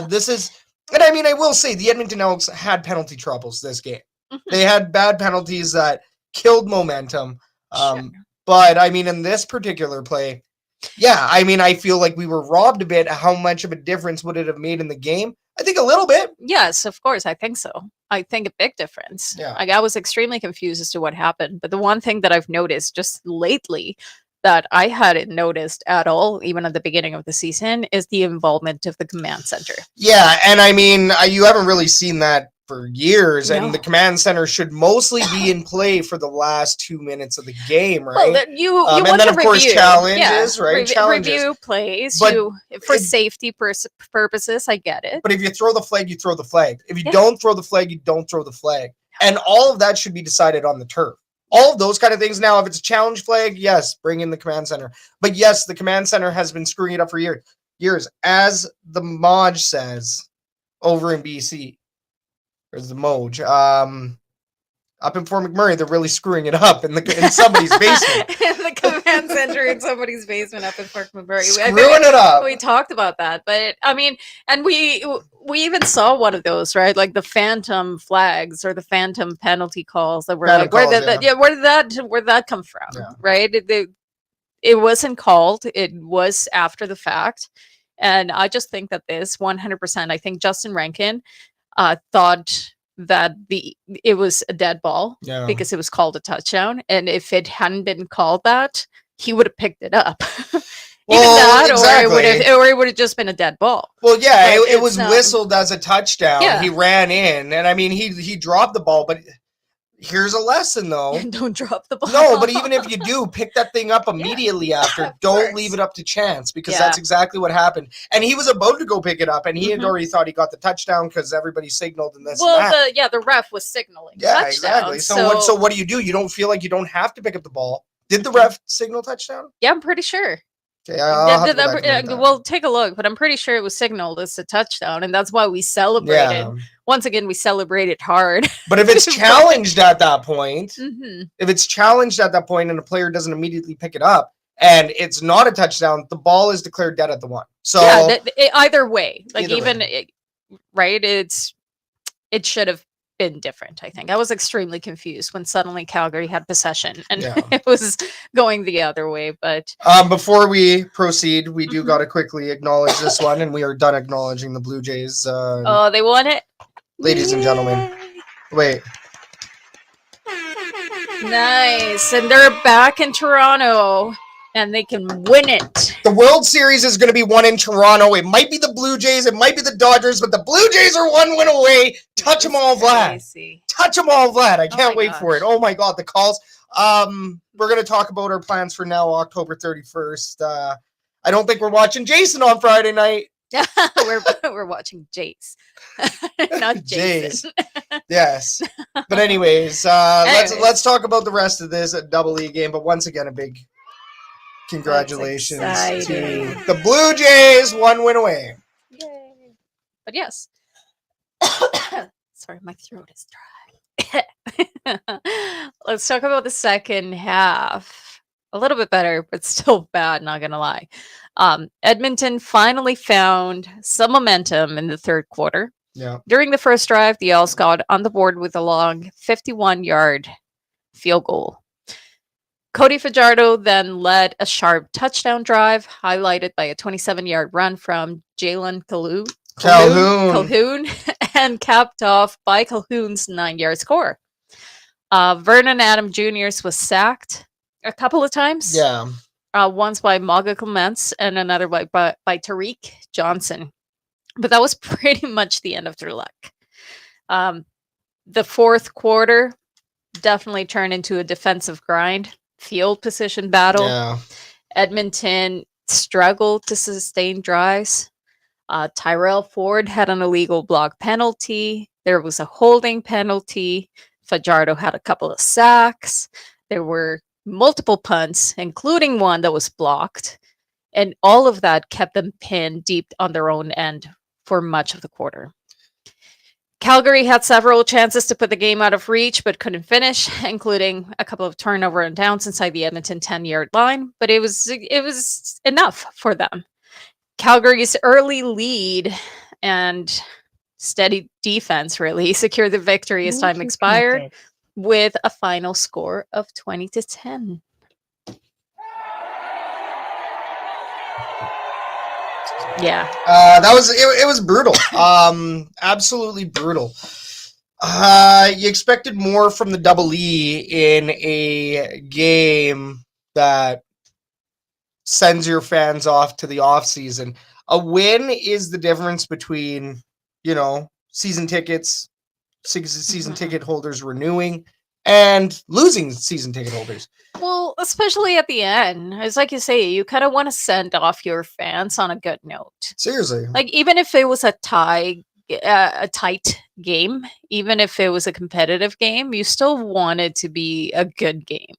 This is, and I mean, I will say the Edmonton Elks had penalty troubles this game. They had bad penalties that killed momentum. But I mean, in this particular play, yeah, I mean, I feel like we were robbed a bit. How much of a difference would it have made in the game? I think a little bit. Yes, of course. I think so. I think a big difference. Yeah. Like, I was extremely confused as to what happened. But the one thing that I've noticed just lately that I hadn't noticed at all, even at the beginning of the season, is the involvement of the command center. Yeah, and I mean, you haven't really seen that for years, No. and the command center should mostly be in play for the last 2 minutes of the game, right? Well, you want and then, to of course, review. challenges, right? Challenges. Review plays. But for safety purposes, I get it. But if you throw the flag, you throw the flag. If you don't throw the flag, you don't throw the flag. And all of that should be decided on the turf. All of those kind of things. Now, if it's a challenge flag, yes, bring in the command center. But yes, the command center has been screwing it up for years. As the Moj says over in BC, or the Moj, up in Fort McMurray, they're really screwing it up in somebody's basement. In the command center in somebody's basement up in Fort McMurray. Screwing it up. We talked about that, but I mean, and we even saw one of those, right? Like the phantom flags or the phantom penalty calls that were like, where did that come from? Yeah. Right? It wasn't called. It was after the fact, and I just think that this 100%. I think Justin Rankin thought that it was a dead ball because it was called a touchdown, and if it hadn't been called that, he would have picked it up. Exactly. or it would have just been a dead ball. Well, yeah, it was whistled as a touchdown. Yeah. He ran in, and I mean, he dropped the ball, but here's a lesson, though. Don't drop the ball. No, but even if you do, pick that thing up immediately after. Don't leave it up to chance, because that's exactly what happened. And he was about to go pick it up, and he had already thought he got the touchdown because everybody signaled and this and that. The ref was signaling. Yeah, touchdown, exactly. So what do? You don't feel like you don't have to pick up the ball. Did the ref signal touchdown? Yeah, I'm pretty sure. Okay, we'll take a look, but I'm pretty sure it was signaled as a touchdown, and that's why we celebrated. Yeah. Once again, we celebrated hard. But if it's challenged at that point, and a player doesn't immediately pick it up, and it's not a touchdown, the ball is declared dead at the one. So either way, right? It should have been different. I think I was extremely confused when suddenly Calgary had possession and it was going the other way. But before we proceed, we do got to quickly acknowledge this one, and we are done acknowledging the Blue Jays. They won it, ladies and gentlemen. Wait. Nice, and they're back in Toronto. And they can win it. The World Series is going to be won in Toronto. It might be the Blue Jays. It might be the Dodgers. But the Blue Jays are one win away. Touch them all, Vlad. Touch them all, Vlad. I can't wait for it. Oh, my God. The calls. We're going to talk about our plans for now, October 31st. I don't think we're watching Jason on Friday night. we're watching Jace. Not Jason. Yes. But anyways, let's talk about the rest of this Double E game. But once again, a big congratulations to the Blue Jays, one win away. Yay. But yes. Sorry, my throat is dry. Let's talk about the second half. A little bit better, but still bad, not going to lie. Edmonton finally found some momentum in the third quarter. Yeah. During the first drive, the Elks got on the board with a long 51-yard field goal. Cody Fajardo then led a sharp touchdown drive, highlighted by a 27-yard run from Jalen Calhoun, and capped off by Calhoun's 9-yard score. Vernon Adam Jr. was sacked a couple of times. Yeah. Once by Maga Clements and another by Tariq Johnson. But that was pretty much the end of their luck. The fourth quarter definitely turned into a defensive grind. Field position battle. Yeah. Edmonton struggled to sustain drives. Tyrell Ford had an illegal block penalty. There was a holding penalty. Fajardo had a couple of sacks. There were multiple punts, including one that was blocked. And all of that kept them pinned deep on their own end for much of the quarter. Calgary had several chances to put the game out of reach, but couldn't finish, including a couple of turnover and downs inside the Edmonton 10-yard line. But it was enough for them. Calgary's early lead and steady defense really secured the victory as time expired with a final score of 20-10. Yeah. That was it was brutal. Absolutely brutal. You expected more from the Double E in a game that sends your fans off to the offseason. A win is the difference between, season tickets, season ticket holders renewing and losing season ticket holders. Well, especially at the end. It's like you say, you kind of want to send off your fans on a good note. Seriously. Like, even if it was a tight game, even if it was a competitive game, you still want it to be a good game.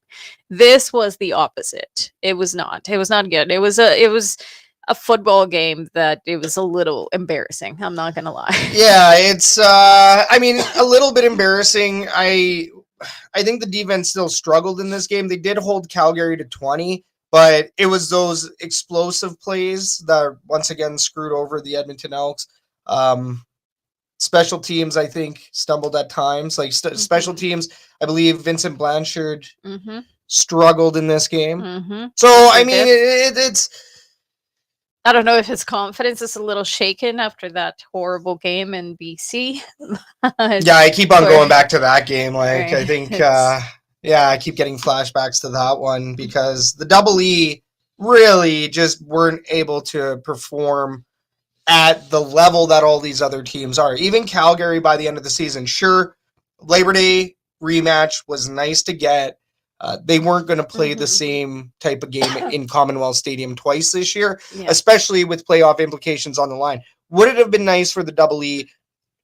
This was the opposite. It was not. It was not good. It was a football game that it was a little embarrassing. I'm not going to lie. Yeah, it's, a little bit embarrassing. I think the defense still struggled in this game. They did hold Calgary to 20, but it was those explosive plays that once again screwed over the Edmonton Elks. Special teams, I think, stumbled at times. Like special teams, I believe Vincent Blanchard struggled in this game. So, it's... I don't know if his confidence is a little shaken after that horrible game in BC. Yeah, I keep on going back to that game. Like, right. I think, I keep getting flashbacks to that one because the Double E really just weren't able to perform at the level that all these other teams are. Even Calgary by the end of the season, sure, Labor Day rematch was nice to get. They weren't going to play the same type of game in Commonwealth Stadium twice this year, especially with playoff implications on the line. Would it have been nice for the Double E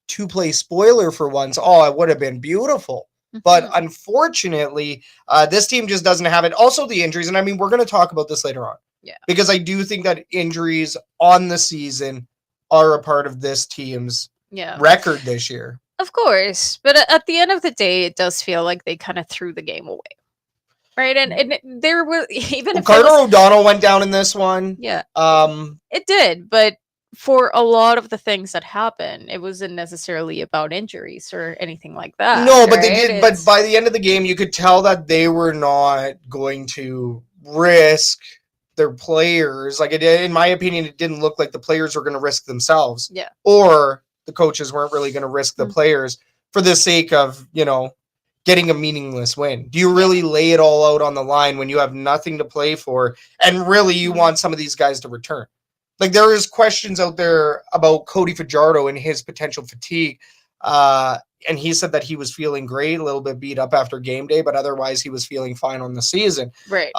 to play spoiler for once? Oh, it would have been beautiful. But unfortunately, this team just doesn't have it. Also, the injuries, and we're going to talk about this later on. Yeah. Because I do think that injuries on the season are a part of this team's record this year. Of course. But at the end of the day, it does feel like they kind of threw the game away. Right, and there was even Carter O'Donnell went down in this one. Yeah, it did, but for a lot of the things that happened, it wasn't necessarily about injuries or anything like that. No, but they did. But by the end of the game, you could tell that they were not going to risk their players. Like, in my opinion, it didn't look like the players were going to risk themselves. Yeah, or the coaches weren't really going to risk the players for the sake of getting a meaningless win. Do you really lay it all out on the line when you have nothing to play for and really you want some of these guys to return? Like, there is questions out there about Cody Fajardo and his potential fatigue. And he said that he was feeling great, a little bit beat up after game day, but otherwise he was feeling fine on the season. Right.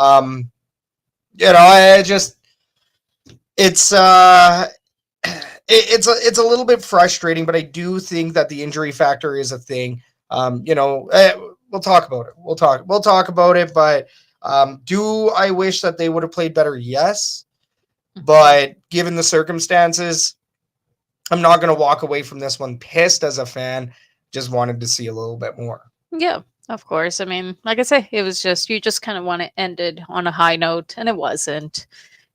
It's a little bit frustrating, but I do think that the injury factor is a thing. We'll talk about it. We'll talk about it. But do I wish that they would have played better? Yes. But given the circumstances, I'm not going to walk away from this one pissed as a fan. Just wanted to see a little bit more. Yeah, of course. Like I say, it was just, you just kind of want to end it on a high note, and it wasn't.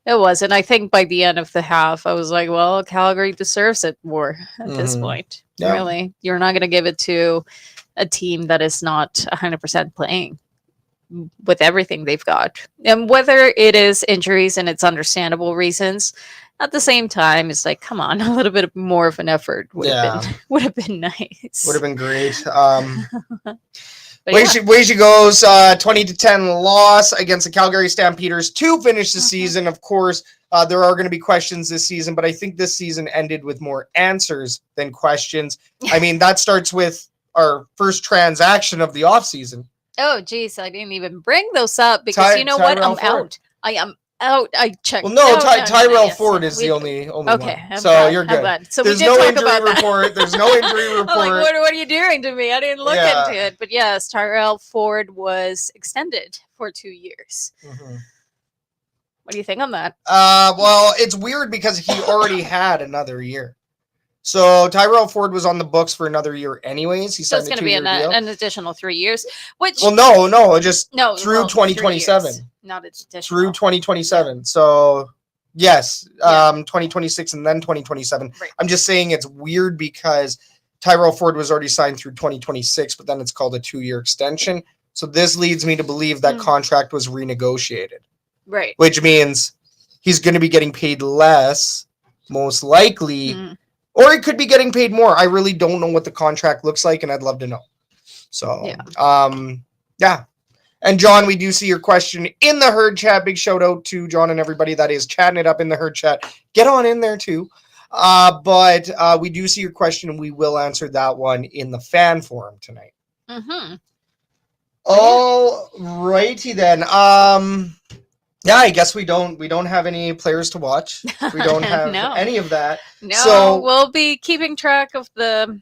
It wasn't. I think by the end of the half, I was like, well, Calgary deserves it more at this point. Yeah. Really. You're not going to give it to a team that is not 100% playing with everything they've got. And whether it is injuries and it's understandable reasons, at the same time, it's like, come on, a little bit more of an effort would have been nice. Would have been great. Way she goes, 20-10 loss against the Calgary Stampeders to finish the season. Of course, there are going to be questions this season, but I think this season ended with more answers than questions. That starts with our first transaction of the offseason. Oh, geez, I didn't even bring those up because you know what? I'm out. I am out. I checked. Well, no, Tyrell Ford is the only okay, one. So you're good. So there's no injury report. There's no injury report. Like, what are you doing to me? I didn't look into it. But yes, Tyrell Ford was extended for 2 years. What do you think on that? Well, it's weird because he already had another year. So Tyrell Ford was on the books for another year anyways. He So signed it's a going to be 2-year deal. an additional 3 years, which... Well, no, just through 2027. Not additional. Through 2027. Yeah. So, yes, 2026 and then 2027. Right. I'm just saying it's weird because Tyrell Ford was already signed through 2026, but then it's called a 2-year extension. So this leads me to believe that contract was renegotiated. Right. Which means he's going to be getting paid less, most likely, or he could be getting paid more. I really don't know what the contract looks like, and I'd love to know. So, yeah. And John, we do see your question in the herd chat. Big shout out to John and everybody that is chatting it up in the herd chat. Get on in there too. But we do see your question, and we will answer that one in the fan forum tonight. Mm-hmm. All righty then. Yeah, I guess we don't have any players to watch. We don't have any of that. No, so we'll be keeping track of the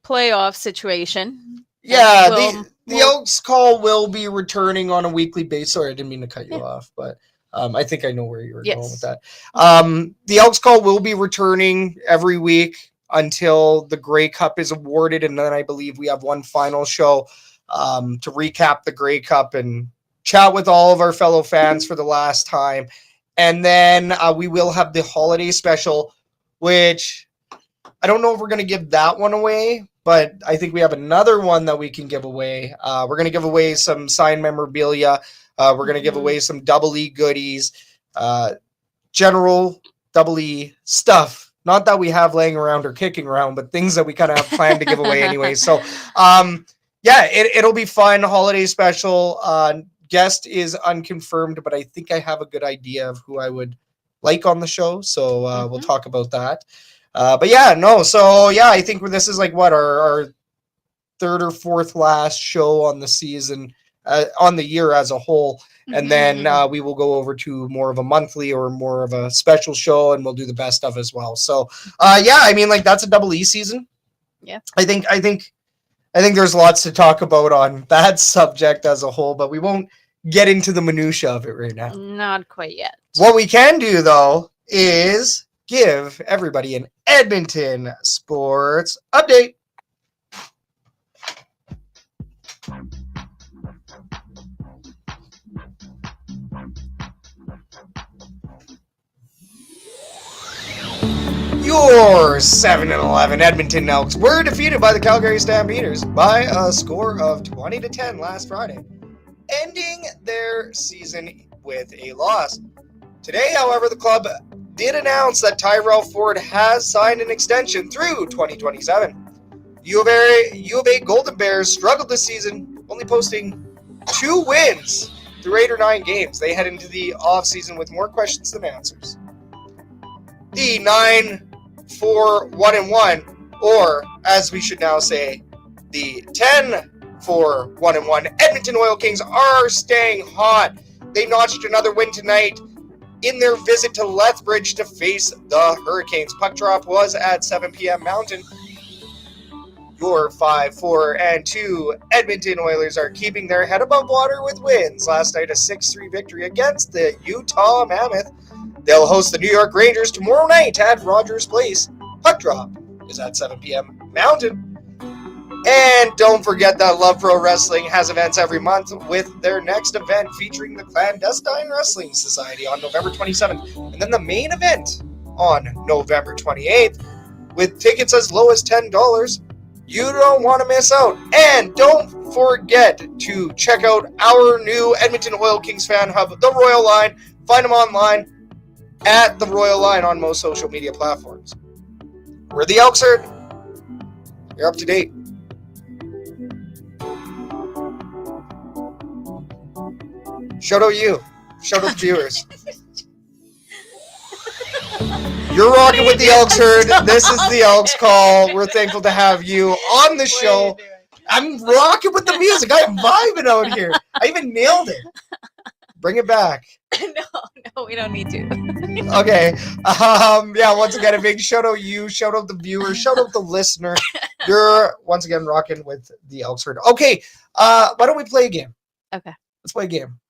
playoff situation. Yeah, the Elks Call will be returning on a weekly basis. Sorry, I didn't mean to cut you off, but I think I know where you were going with that. The Elks Call will be returning every week until the Grey Cup is awarded, and then I believe we have one final show to recap the Grey Cup and chat with all of our fellow fans for the last time. And then we will have the holiday special, which I don't know if we're going to give that one away, but I think we have another one that we can give away. We're going to give away some signed memorabilia. We're going to give away some Double E goodies, general Double E stuff. Not that we have laying around or kicking around, but things that we kind of have planned to give away anyway. So, yeah, it'll be fun. Holiday special. Guest is unconfirmed, but I think I have a good idea of who I would like on the show. So we'll talk about that. But yeah, no. So yeah, I think this is like what our third or fourth last show on the season, on the year as a whole. And then we will go over to more of a monthly or more of a special show, and we'll do the best of as well. So yeah, I mean, like that's a Double E season. Yeah. I think there's lots to talk about on that subject as a whole, but we won't get into the minutia of it right now. Not quite yet. What we can do though is give everybody an Edmonton sports update. Your 7-11 Edmonton Elks were defeated by the Calgary Stampeders by a score of 20-10 last Friday, ending their season with a loss. Today, however, the club did announce that Tyrell Ford has signed an extension through 2027. U of A Golden Bears struggled this season, only posting 2 wins through 8 or 9 games. They head into the offseason with more questions than answers. The 9-4-1-1, or as we should now say, the 10-4-1-1 Edmonton Oil Kings are staying hot. They notched another win tonight in their visit to Lethbridge to face the Hurricanes. Puck drop was at 7 p.m. Mountain. Your 5-4-2 Edmonton Oilers are keeping their head above water with wins. Last night, a 6-3 victory against the Utah Mammoth. They'll host the New York Rangers tomorrow night at Rogers Place. Puck drop is at 7 p.m. Mountain. And don't forget that Love Pro Wrestling has events every month, with their next event featuring the Clandestine Wrestling Society on November 27th. And then the main event on November 28th, with tickets as low as $10. You don't want to miss out. And don't forget to check out our new Edmonton Oil Kings fan hub, The Royal Line. Find them online at The Royal Line on most social media platforms. We're the Elks Herd. You're up to date. Shout out you. Shout out the viewers. You're rocking with the Elks Herd. This is the Elks Call. We're thankful to have you on the show. I'm rocking with the music. I'm vibing out here. I even nailed it. Bring it back. No, we don't need to. Okay. Yeah, once again, a big shout out you, shout out the viewer, shout out the listener. You're once again rocking with the Elks Herd. Okay, why don't we play a game? Okay. Let's play a game.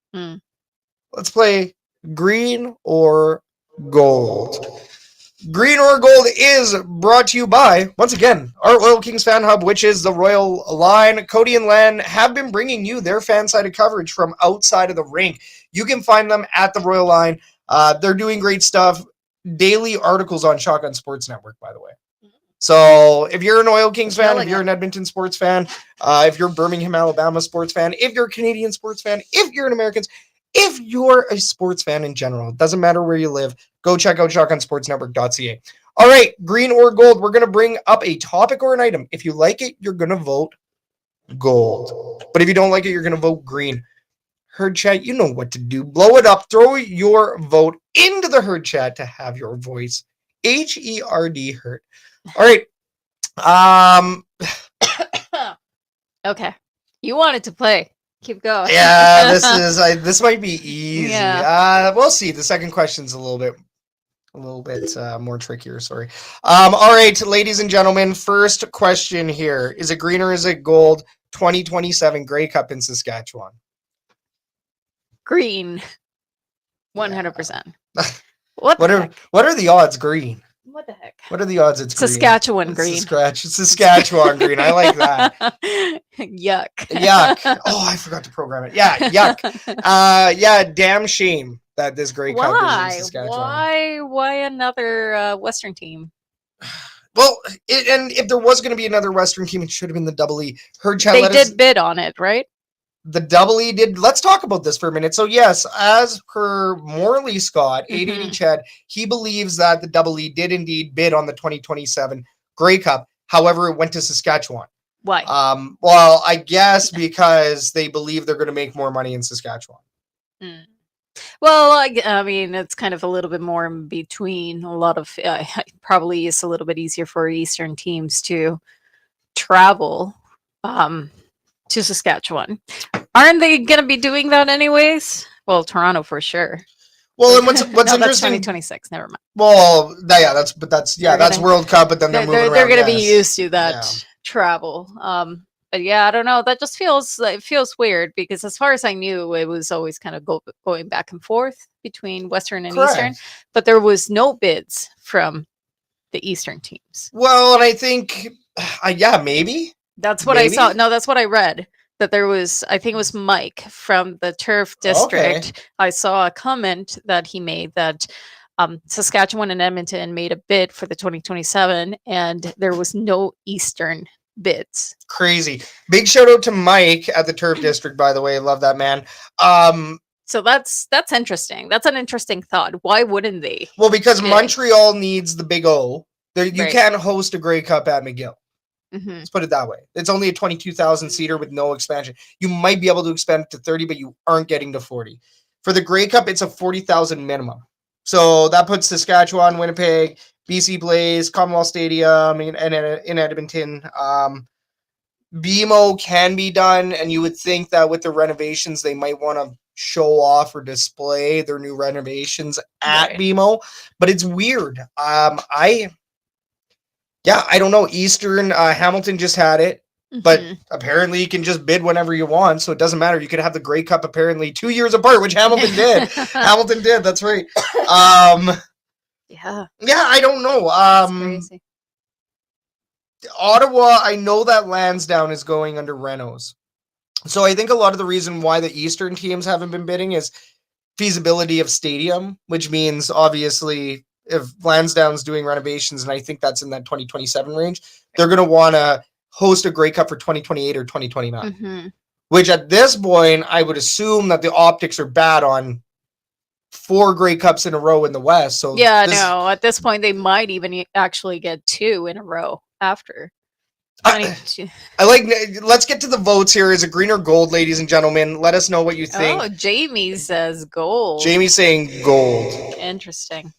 Let's play green or gold. Green or Gold is brought to you by, once again, our Oil Kings Fan Hub, which is the Royal Line. Cody and Len have been bringing you their fan-sided coverage from outside of the rink. You can find them at the Royal Line. They're doing great stuff. Daily articles on Shotgun Sports Network, by the way. So if you're an Oil Kings fan, if you're an Edmonton sports fan, if you're a Birmingham, Alabama sports fan, if you're a Canadian sports fan, if you're an American, if you're a sports fan in general, it doesn't matter where you live, go check out shotgunsportsnetwork.ca. All right, green or gold, we're going to bring up a topic or an item. If you like it, you're going to vote gold. But if you don't like it, you're going to vote green. Herd chat, you know what to do. Blow it up. Throw your vote into the herd chat to have your voice. HERD, herd. All right. Okay. You wanted to play. Keep going. Yeah, this might be easy. Yeah. We'll see. The second question's a little bit more trickier. Sorry. All right, ladies and gentlemen. First question here: is it green or is it gold? 2027 Grey Cup in Saskatchewan. Green. 100%. What are the odds? Green. What the heck? What are the odds it's green? Saskatchewan green. Saskatchewan green. I like that. Yuck. Yuck. Oh, I forgot to program it. Yeah, yuck. Yeah, damn shame that this Grey Cup is in Saskatchewan. Why another Western team? Well, and if there was going to be another Western team, it should have been the Double E. They did bid on it, right? The Double E did. Let's talk about this for a minute. So yes, as per Morley Scott, 880 Chad, he believes that the Double E did indeed bid on the 2027 Grey Cup. However, it went to Saskatchewan. Why? Well, I guess because they believe they're going to make more money in Saskatchewan. Well, I mean, it's kind of a little bit more in between. A lot of probably is a little bit easier for Eastern teams to travel to Saskatchewan. Aren't they going to be doing that anyways? Well, Toronto for sure. Well, and what's no, interesting? That's 2026. Never mind. Well, that's World Cup, but then they're going to be used to that travel. But yeah, I don't know. That just feels weird because as far as I knew, it was always kind of going back and forth between Western and Eastern, but there was no bids from the Eastern teams. Well, and I think, maybe. That's what I saw. No, that's what I read. That there was, I think it was Mike from the Turf District. Okay. I saw a comment that he made that Saskatchewan and Edmonton made a bid for the 2027 and there was no Eastern bids. Crazy. Big shout out to Mike at the Turf District, by the way. Love that man. So that's interesting. That's an interesting thought. Why wouldn't they? Well, because Montreal needs the big O. You can't host a Grey Cup at McGill. Let's put it that way. It's only a 22,000 seater with no expansion. You might be able to expand it to 30, but you aren't getting to 40. For the Grey Cup, it's a 40,000 minimum. So that puts Saskatchewan, Winnipeg, BC Blaze, Commonwealth Stadium, in Edmonton. BMO can be done, and you would think that with the renovations, they might want to show off or display their new renovations at BMO. But it's weird. I don't know. Eastern, Hamilton just had it, but apparently you can just bid whenever you want, so it doesn't matter. You could have the Grey Cup apparently 2 years apart, which Hamilton did. Hamilton did, that's right. Yeah, I don't know. Crazy. Ottawa, I know that Lansdowne is going under renos. So I think a lot of the reason why the Eastern teams haven't been bidding is feasibility of stadium, which means obviously if Lansdowne's doing renovations, and I think that's in that 2027 range, they're going to want to host a Grey Cup for 2028 or 2029, which at this point, I would assume that the optics are bad on 4 Grey Cups in a row in the West. So at this point, they might even actually get 2 in a row after. Let's get to the votes here. Is it green or gold, ladies and gentlemen? Let us know what you think. Oh, Jamie says gold. Jamie's saying gold. Interesting.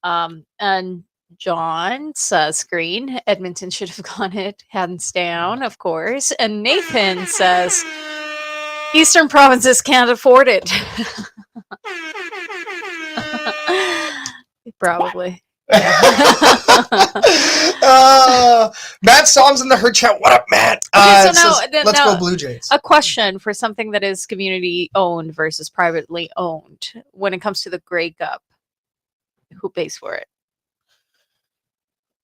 And John says green. Edmonton should have gone it hands down, of course. And Nathan says Eastern provinces can't afford it. Probably. Matt Som's in the herd chat. What up, Matt? Okay, so Let's go Blue Jays. A question for something that is community owned versus privately owned. When it comes to the Grey Cup, who pays for it?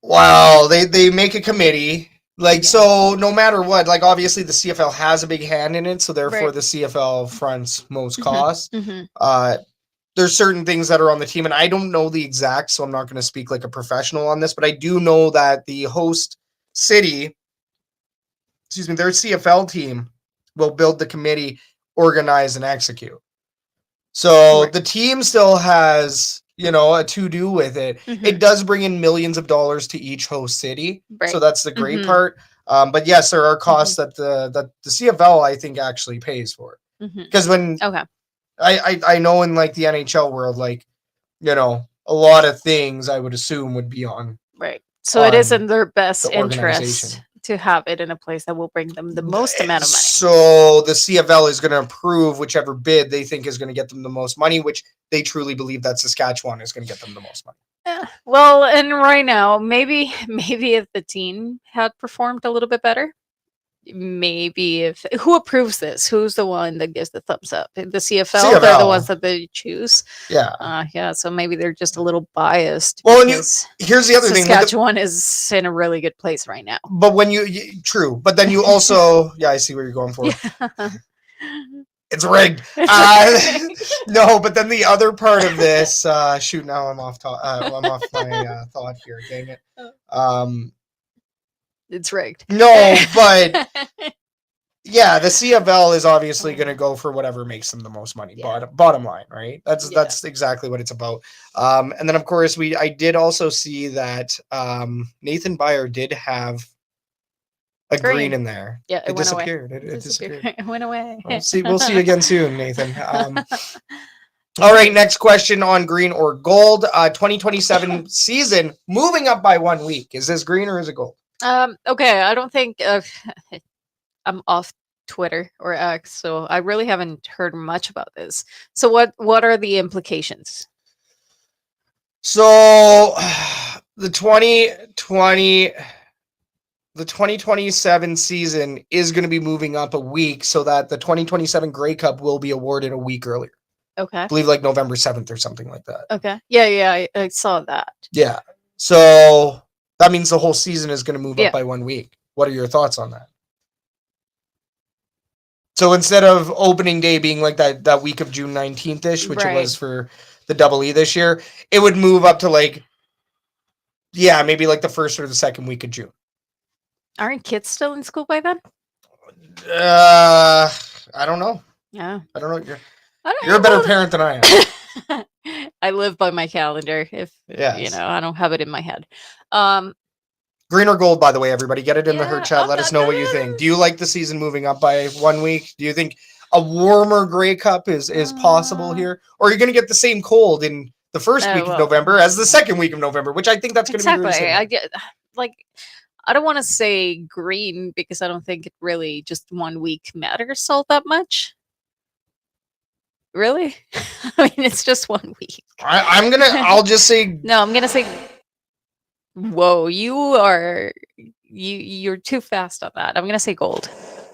Wow, they make a committee. So no matter what, obviously the CFL has a big hand in it, so therefore the CFL fronts most costs. There's certain things that are on the team, and I don't know the exact, so I'm not going to speak like a professional on this, but I do know that the host city, their CFL team will build the committee, organize, and execute. So the team still has, a to-do with it. It does bring in millions of dollars to each host city. So that's the great part. But yes, there are costs that the CFL, I think, actually pays for. Because when I know in the NHL world, a lot of things I would assume would be on. Right. So it is in their best interest to have it in a place that will bring them the most amount of money. So the CFL is going to approve whichever bid they think is going to get them the most money, which they truly believe that Saskatchewan is going to get them the most money. Well, and right now, maybe if the team had performed a little bit better, maybe who approves this? Who's the one that gives the thumbs up? The CFL. They're the ones that they choose. Yeah. So maybe they're just a little biased. Well, and here's the other thing. Saskatchewan is in a really good place right now. But when true, but then you also, I see where you're going for. It's rigged. No, but then the other part of this, shoot, now I'm off. I'm off my thought here. Dang it. It's rigged. No, but yeah, the CFL is obviously going to go for whatever makes them the most money. Bottom line, right? That's exactly what it's about. And then of course I did also see that Nathan Beyer did have a green in there. Yeah, it disappeared. It disappeared. It went away. We'll see you again soon, Nathan. All right, next question on green or gold. 2027 season moving up by 1 week. Is this green or is it gold? Okay, I don't think I'm off Twitter or X, so I really haven't heard much about this. So what are the implications? So the 2027 season is going to be moving up a week so that the 2027 Grey Cup will be awarded a week earlier. Okay. I believe November 7th or something like that. Okay. Yeah, I saw that. Yeah. So that means the whole season is going to move up by 1 week. What are your thoughts on that? So instead of opening day being that week of June 19th-ish, which it was for the Double E this year, it would move up to maybe the first or the second week of June. Aren't kids still in school by then? I don't know. Yeah. I don't know. You're a better parent than I am. I live by my calendar. I don't have it in my head. Green or gold, by the way, everybody. Get it in the herd chat. Let us know what you think. Do you like the season moving up by 1 week? Do you think a warmer Grey Cup is possible here? Or are you going to get the same cold in the first week of November as the second week of November, which I think that's going to be really similar. I don't want to say green because I don't think it really just 1 week matters all that much. Really? I mean, it's just 1 week. I'll just say. No, I'm going to say. Whoa, you're too fast on that. I'm going to say gold.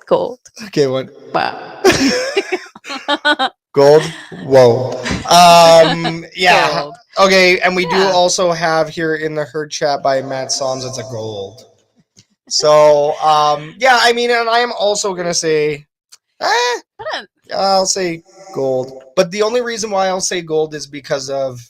Gold. Okay, what? Wow. Gold? Whoa. Yeah. Gold. Okay, and we do also have here in the herd chat by Matt Soms, it's a gold. So, I mean, and I am also going to say, I'll say gold. But the only reason why I'll say gold is because of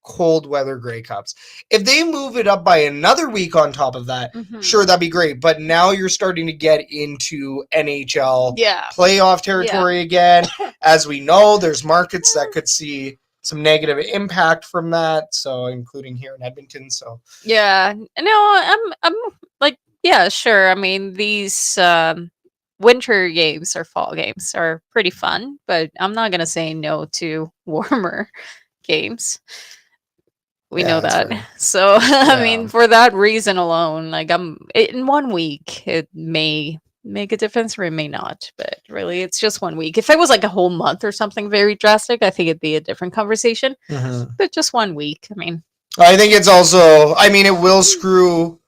cold weather Grey Cups. If they move it up by another week on top of that, sure, that'd be great. But now you're starting to get into NHL playoff territory again. As we know, there's markets that could see some negative impact from that. So including here in Edmonton. So I'm sure. I mean, these winter games or fall games are pretty fun, but I'm not gonna say no to warmer games. We know that. Right. So, I mean, for that reason alone, in 1 week, it may make a difference or it may not. But really, it's just 1 week. If it was a whole month or something very drastic, I think it'd be a different conversation. But just 1 week, I mean. I think it's also, I mean, it will screw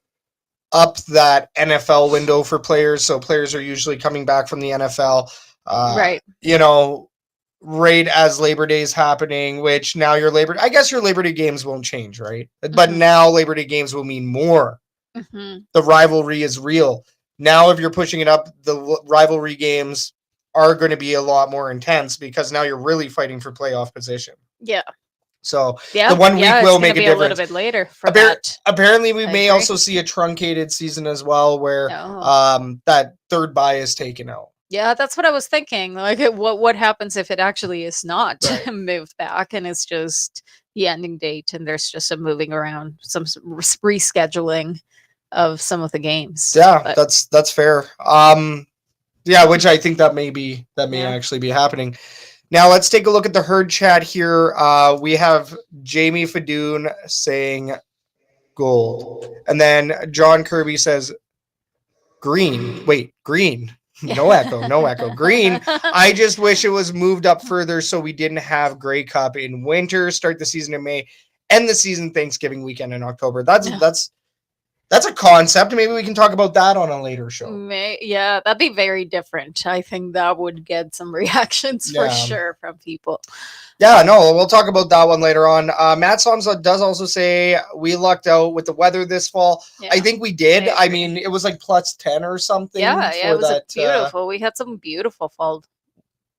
up that NFL window for players. So players are usually coming back from the NFL, Right. you know, right as Labor Day is happening, which now I guess your Labor Day games won't change, right? But now Labor Day games will mean more. The rivalry is real. Now, if you're pushing it up, the rivalry games are going to be a lot more intense because now you're really fighting for playoff position. Yeah. So Yeah. the 1 week will make a difference. A little bit later for that. Apparently, we may also see a truncated season as well, where that third bye is taken out. Yeah, that's what I was thinking. Like, what happens if it actually is not moved back and it's just the ending date and there's just some moving around, some rescheduling of some of the games. Yeah, but that's fair. Yeah, which I think that may actually be happening. Now let's take a look at the herd chat here. We have Jamie Fadoon saying gold, and then John Kirby says green. Wait, green. No echo. Green. I just wish it was moved up further so we didn't have Grey Cup in winter, start the season in May, end the season Thanksgiving weekend in October. That's a concept. Maybe we can talk about that on a later show. Yeah, that'd be very different. I think that would get some reactions for sure from people. Yeah, no, we'll talk about that one later on. Matt Soms does also say we lucked out with the weather this fall. Yeah, I think we did. I mean, it was like plus 10 or something. Yeah, it was beautiful. We had some beautiful fall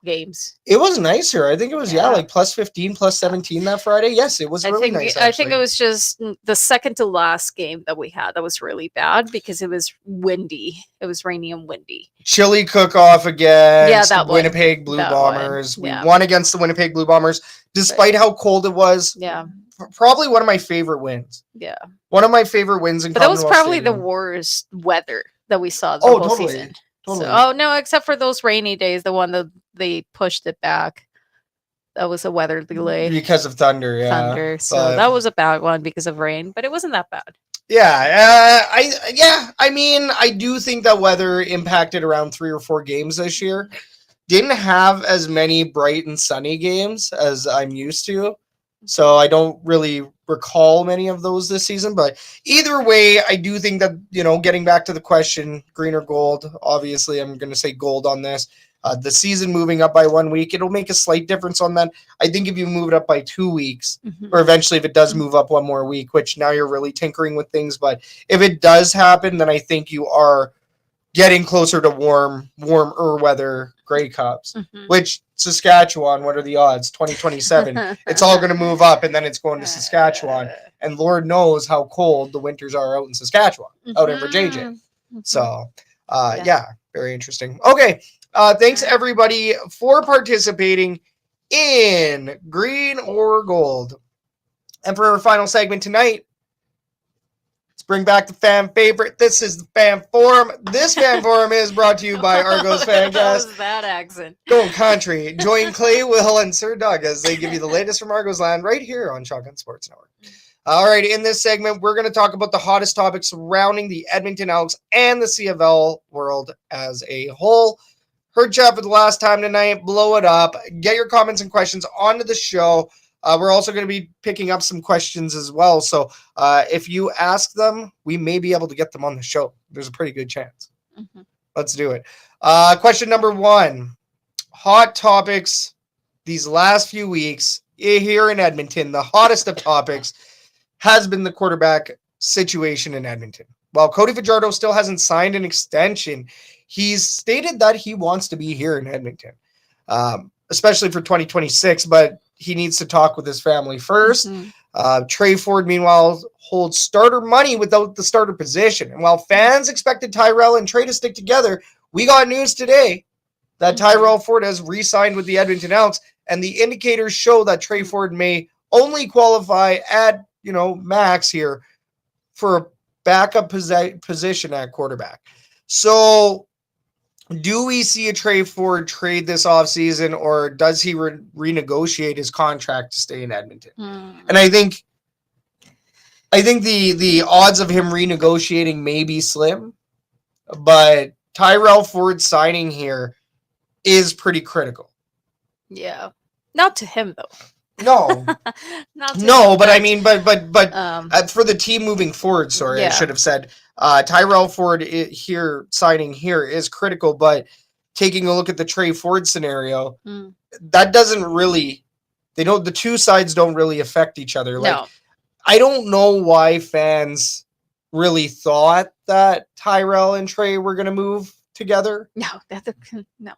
games. It was nicer. I think it was like plus 15, plus 17 that Friday. Yes, it was really nice. I think it was just the second to last game that we had that was really bad because it was windy. It was rainy and windy. Chili cook-off against Winnipeg Blue Bombers. We won against the Winnipeg Blue Bombers despite how cold it was. Yeah. Probably one of my favorite wins. Yeah. One of my favorite wins in Commonwealth Stadium. That was probably the worst weather that we saw the whole season. Totally. So, no, except for those rainy days, the one that they pushed it back. That was a weather delay. Because of thunder, Thunder. So that was a bad one because of rain, but it wasn't that bad. Yeah. I mean, I do think that weather impacted around 3 or 4 games this year. Didn't have as many bright and sunny games as I'm used to. So I don't really recall many of those this season, but either way, I do think that, getting back to the question, green or gold, obviously I'm going to say gold on this. The season moving up by 1 week, it'll make a slight difference on that. I think if you move it up by 2 weeks, or eventually if it does move up 1 more week, which now you're really tinkering with things, but if it does happen, then I think you are getting closer to warmer weather Grey Cups, which Saskatchewan, what are the odds? 2027. It's all going to move up, and then it's going to Saskatchewan. And Lord knows how cold the winters are out in Saskatchewan, out in Virginia. So, very interesting. Okay, thanks everybody for participating in Green or Gold. And for our final segment tonight, bring back the fan favorite. This is the fan forum. This fan forum is brought to you by Argos Fancast. What was that accent? Going country. Join Clay, Will, and Sir Doug as they give you the latest from Argos land right here on Shotgun Sports Network. All right, in this segment, we're going to talk about the hottest topics surrounding the Edmonton Elks and the CFL world as a whole. Herd chat for the last time tonight. Blow it up. Get your comments and questions onto the show. We're also going to be picking up some questions as well. So if you ask them, we may be able to get them on the show. There's a pretty good chance. Let's do it. Question number 1. Hot topics these last few weeks here in Edmonton. The hottest of topics has been the quarterback situation in Edmonton. While Cody Fajardo still hasn't signed an extension, he's stated that he wants to be here in Edmonton, especially for 2026, but he needs to talk with his family first. Trey Ford, meanwhile, holds starter money without the starter position. And while fans expected Tyrell and Trey to stick together, we got news today that Tyrell Ford has re-signed with the Edmonton Elks, and the indicators show that Trey Ford may only qualify at, max here for a backup position at quarterback. So do we see a Trey Ford trade this offseason, or does he renegotiate his contract to stay in Edmonton? And I think the odds of him renegotiating may be slim, but Tyrell Ford signing here is pretty critical. Yeah. Not to him, though. No, Not no, much, but I mean, but for the team moving forward, sorry, I Yeah. should have said Tyrell Ford signing here is critical, but taking a look at the Trey Ford scenario, Mm. that doesn't really, the two sides don't really affect each other. Like, No, I don't know why fans really thought that Tyrell and Trey were going to move together. no, no.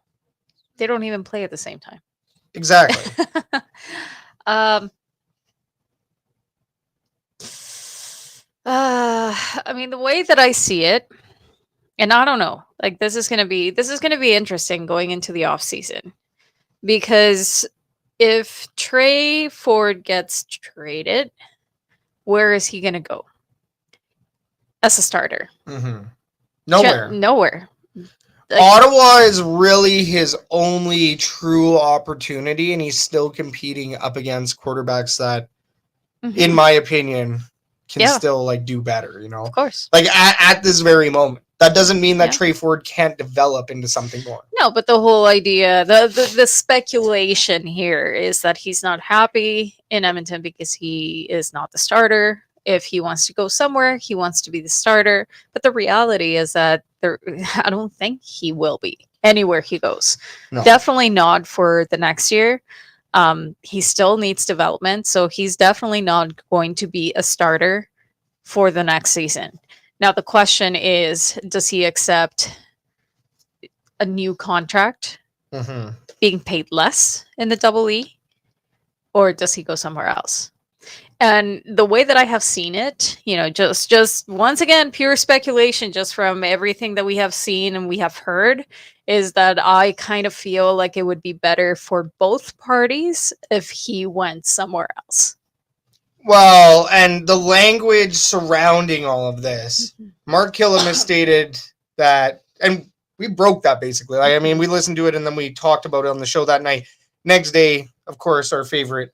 They don't even play at the same time. Exactly. I mean, the way that I see it, and I don't know, like this is gonna be interesting going into the off season, because if Trey Ford gets traded, where is he gonna go as a starter? Mm-hmm. Nowhere. Nowhere. Like, Ottawa is really his only true opportunity, and he's still competing up against quarterbacks that, in my opinion, can still like do better, of course. Like at this very moment. That doesn't mean that Yeah. Trey Ford can't develop into something more. No, but the whole idea, the speculation here is that he's not happy in Edmonton because he is not the starter. If he wants to go somewhere, he wants to be the starter. But the reality is that I don't think he will be anywhere he goes. No. Definitely not for the next year. He still needs development, so he's definitely not going to be a starter for the next season. Now, the question is, does he accept a new contract, being paid less in the Double E, or does he go somewhere else? And the way that I have seen it, just once again, pure speculation, just from everything that we have seen and we have heard, is that I kind of feel like it would be better for both parties if he went somewhere else. Well, and the language surrounding all of this, Mark Killam has stated that, and we broke that basically. Like, I mean, we listened to it and then we talked about it on the show that night. Next day, of course, our favorite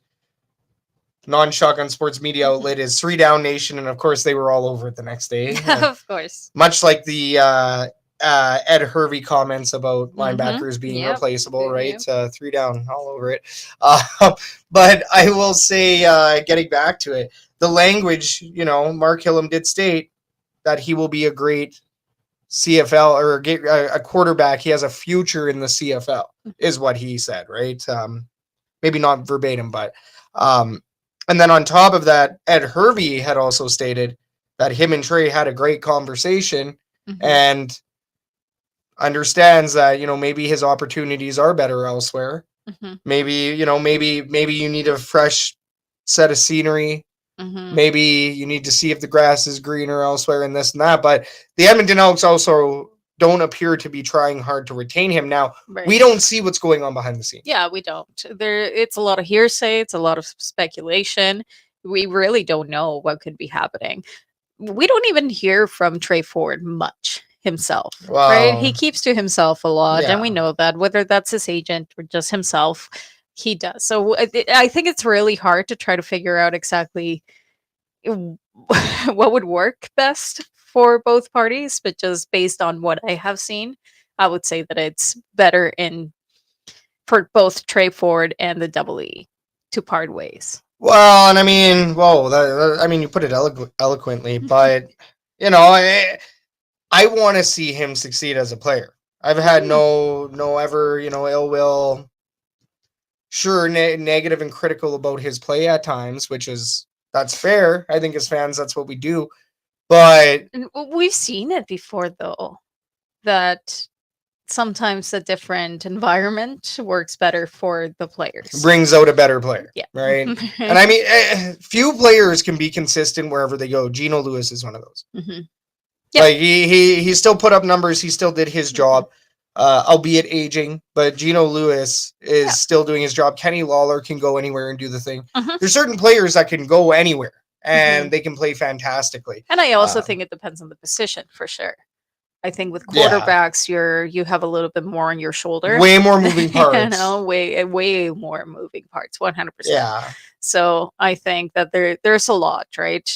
non-shotgun sports media outlet is 3 Down Nation, and of course they were all over it the next day. Of course. Much like the Ed Hervey comments about linebackers being replaceable, right? 3 Down, all over it. But I will say, getting back to it, the language, Mark Hillam did state that he will be a great CFL or a quarterback. He has a future in the CFL, is what he said, right? Maybe not verbatim, but and then on top of that, Ed Hervey had also stated that him and Trey had a great conversation and understands that, maybe his opportunities are better elsewhere. Maybe, maybe you need a fresh set of scenery. Maybe you need to see if the grass is greener elsewhere and this and that. But the Edmonton Elks also don't appear to be trying hard to retain him. Now, we don't see what's going on behind the scenes. Yeah, we don't. It's a lot of hearsay. It's a lot of speculation. We really don't know what could be happening. We don't even hear from Trey Ford much himself, right? He keeps to himself a lot, and we know that, whether that's his agent or just himself, he does. So I think it's really hard to try to figure out exactly what would work best for both parties, but just based on what I have seen, I would say that it's better for both Trey Ford and the Double E to part ways. Well, and I mean, you put it eloquently, but I want to see him succeed as a player. I've had no ever, ill will. Sure, negative and critical about his play at times, that's fair. I think as fans, that's what we do. But we've seen it before, though, that sometimes a different environment works better for the players. Brings out a better player. Yeah. Right. And I mean, few players can be consistent wherever they go. Geno Lewis is one of those. Yep. Like he still put up numbers. He still did his job, albeit aging. But Geno Lewis is still doing his job. Kenny Lawler can go anywhere and do the thing. There's certain players that can go anywhere and they can play fantastically. And I also think it depends on the position, for sure. I think with quarterbacks, you have a little bit more on your shoulder. Way more moving parts. Way more moving parts, 100%. Yeah. So I think that there's a lot, right?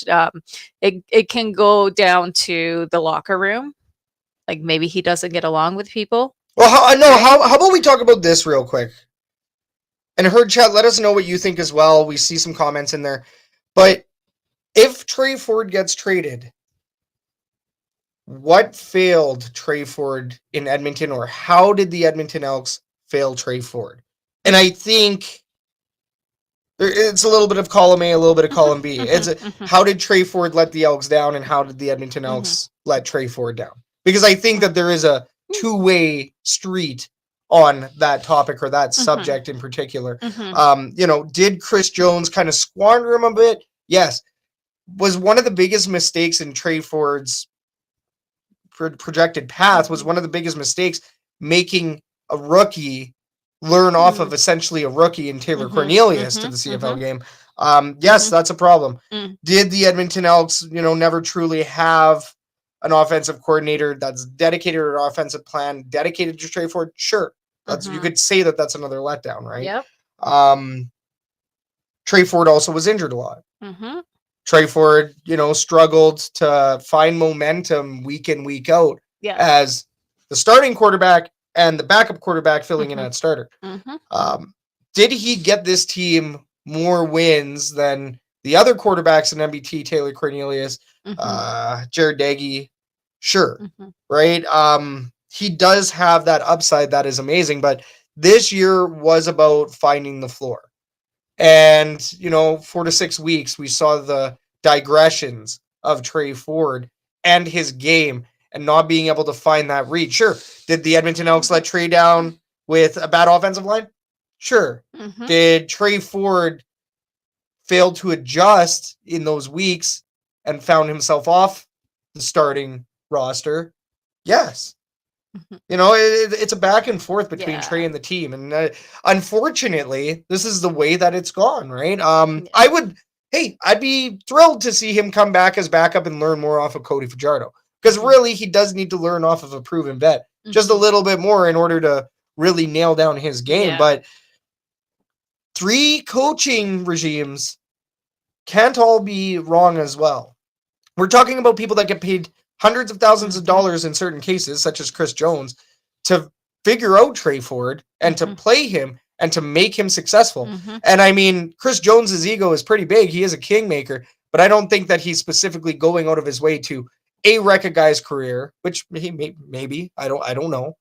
It can go down to the locker room. Like, maybe he doesn't get along with people. Well, how about we talk about this real quick? And Herd Chat, let us know what you think as well. We see some comments in there. But if Trey Ford gets traded, what failed Trey Ford in Edmonton, or how did the Edmonton Elks fail Trey Ford? And I think it's a little bit of column A, a little bit of column B. How did Trey Ford let the Elks down, and how did the Edmonton Elks let Trey Ford down? Because I think that there is a two-way street on that topic, or that subject in particular. Did Chris Jones kind of squander him a bit? Yes. Was one of the biggest mistakes in Trey Ford's projected path, was one of the biggest mistakes making a rookie learn off of essentially a rookie in Taylor Cornelius to the CFL game. Yes, that's a problem. Did the Edmonton Elks, never truly have an offensive coordinator that's dedicated to an offensive plan, dedicated to Trey Ford? Sure. You could say that that's another letdown, right? Yep. Trey Ford also was injured a lot. Trey Ford, struggled to find momentum week in, week out as the starting quarterback and the backup quarterback filling in at starter. Did he get this team more wins than the other quarterbacks in MBT, Taylor Cornelius, Jared Daggy? Sure. Right? He does have that upside that is amazing, but this year was about finding the floor. And, 4 to 6 weeks, we saw the digressions of Trey Ford and his game and not being able to find that read. Sure. Did the Edmonton Elks let Trey down with a bad offensive line? Sure. Did Trey Ford fail to adjust in those weeks and found himself off the starting roster? Yes. It's a back and forth between Trey and the team. And unfortunately, this is the way that it's gone, right? I'd be thrilled to see him come back as backup and learn more off of Cody Fajardo. Because really, he does need to learn off of a proven vet just a little bit more in order to really nail down his game. But 3 coaching regimes can't all be wrong as well. We're talking about people that get paid hundreds of thousands of dollars in certain cases, such as Chris Jones, to figure out Trey Ford and to play him and to make him successful. And I mean, Chris Jones's ego is pretty big. He is a kingmaker, but I don't think that he's specifically going out of his way to wreck a guy's career, which he maybe, I don't know.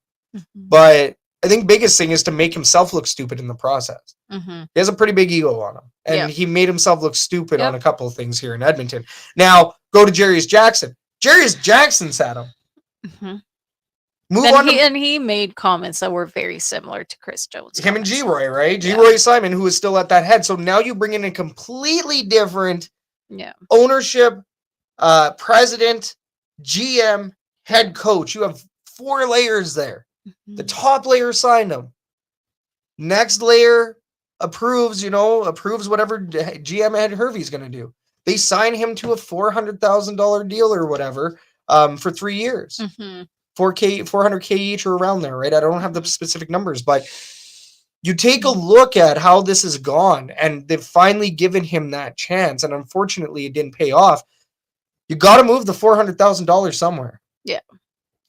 But I think biggest thing is to make himself look stupid in the process. He has a pretty big ego on him, and he made himself look stupid on a couple of things here in Edmonton. Now go to Jarius Jackson. Jarius Jackson sat him. He made comments that were very similar to Chris Jones. Him and G-Roy, right? G-Roy Simon, who is still at that head. So now you bring in a completely different ownership, president, GM, head coach. You have 4 layers there. The top layer signed him. Next layer approves whatever GM Ed Hervey's going to do. They sign him to a $400,000 deal or whatever for 3 years. $400K each or around there, right? I don't have the specific numbers, but you take a look at how this has gone, and they've finally given him that chance, and unfortunately it didn't pay off. You got to move the $400,000 somewhere. Yeah.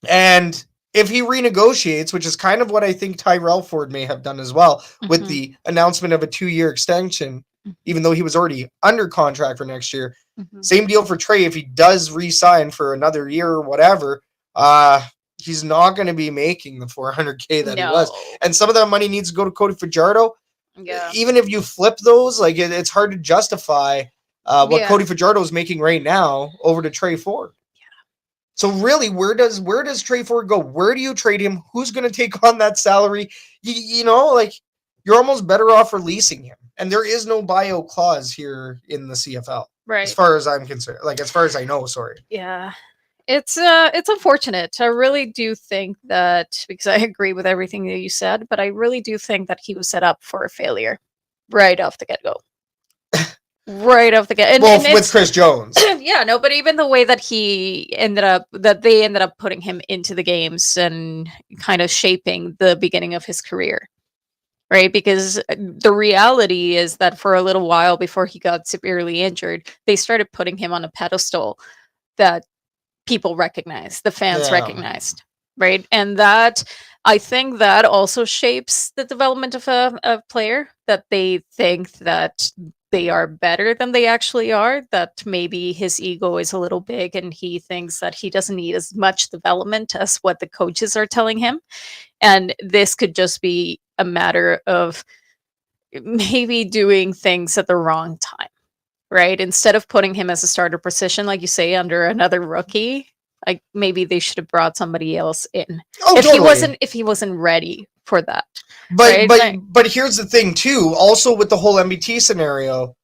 And if he renegotiates, which is kind of what I think Tyrell Ford may have done as well, with the announcement of a 2-year extension, even though he was already under contract for next year. Same deal for Trey. If he does re-sign for another year or whatever, he's not going to be making the $400K that he was. And some of that money needs to go to Cody Fajardo. Yeah. Even if you flip those, like it's hard to justify what Cody Fajardo is making right now over to Trey Ford. So really, where does Trey Ford go? Where do you trade him? Who's going to take on that salary? You're almost better off releasing him. And there is no buyout clause here in the CFL, right? As far as I'm concerned, as far as I know. Sorry. Yeah, it's unfortunate. I really do think that, because I agree with everything that you said, but I really do think that he was set up for a failure right off the get-go. Right off the get. And with Chris Jones. But even the way that they ended up putting him into the games and kind of shaping the beginning of his career. Right? Because the reality is that for a little while before he got severely injured, they started putting him on a pedestal that people recognized, the fans recognized. Right? And that I think that also shapes the development of a player, that they think that they are better than they actually are, that maybe his ego is a little big and he thinks that he doesn't need as much development as what the coaches are telling him. And this could just be a matter of maybe doing things at the wrong time, right? Instead of putting him as a starter position, like you say, under another rookie, like maybe they should have brought somebody else in. Oh, if totally. he wasn't ready for that. But right? but here's the thing too. Also with the whole MBT scenario,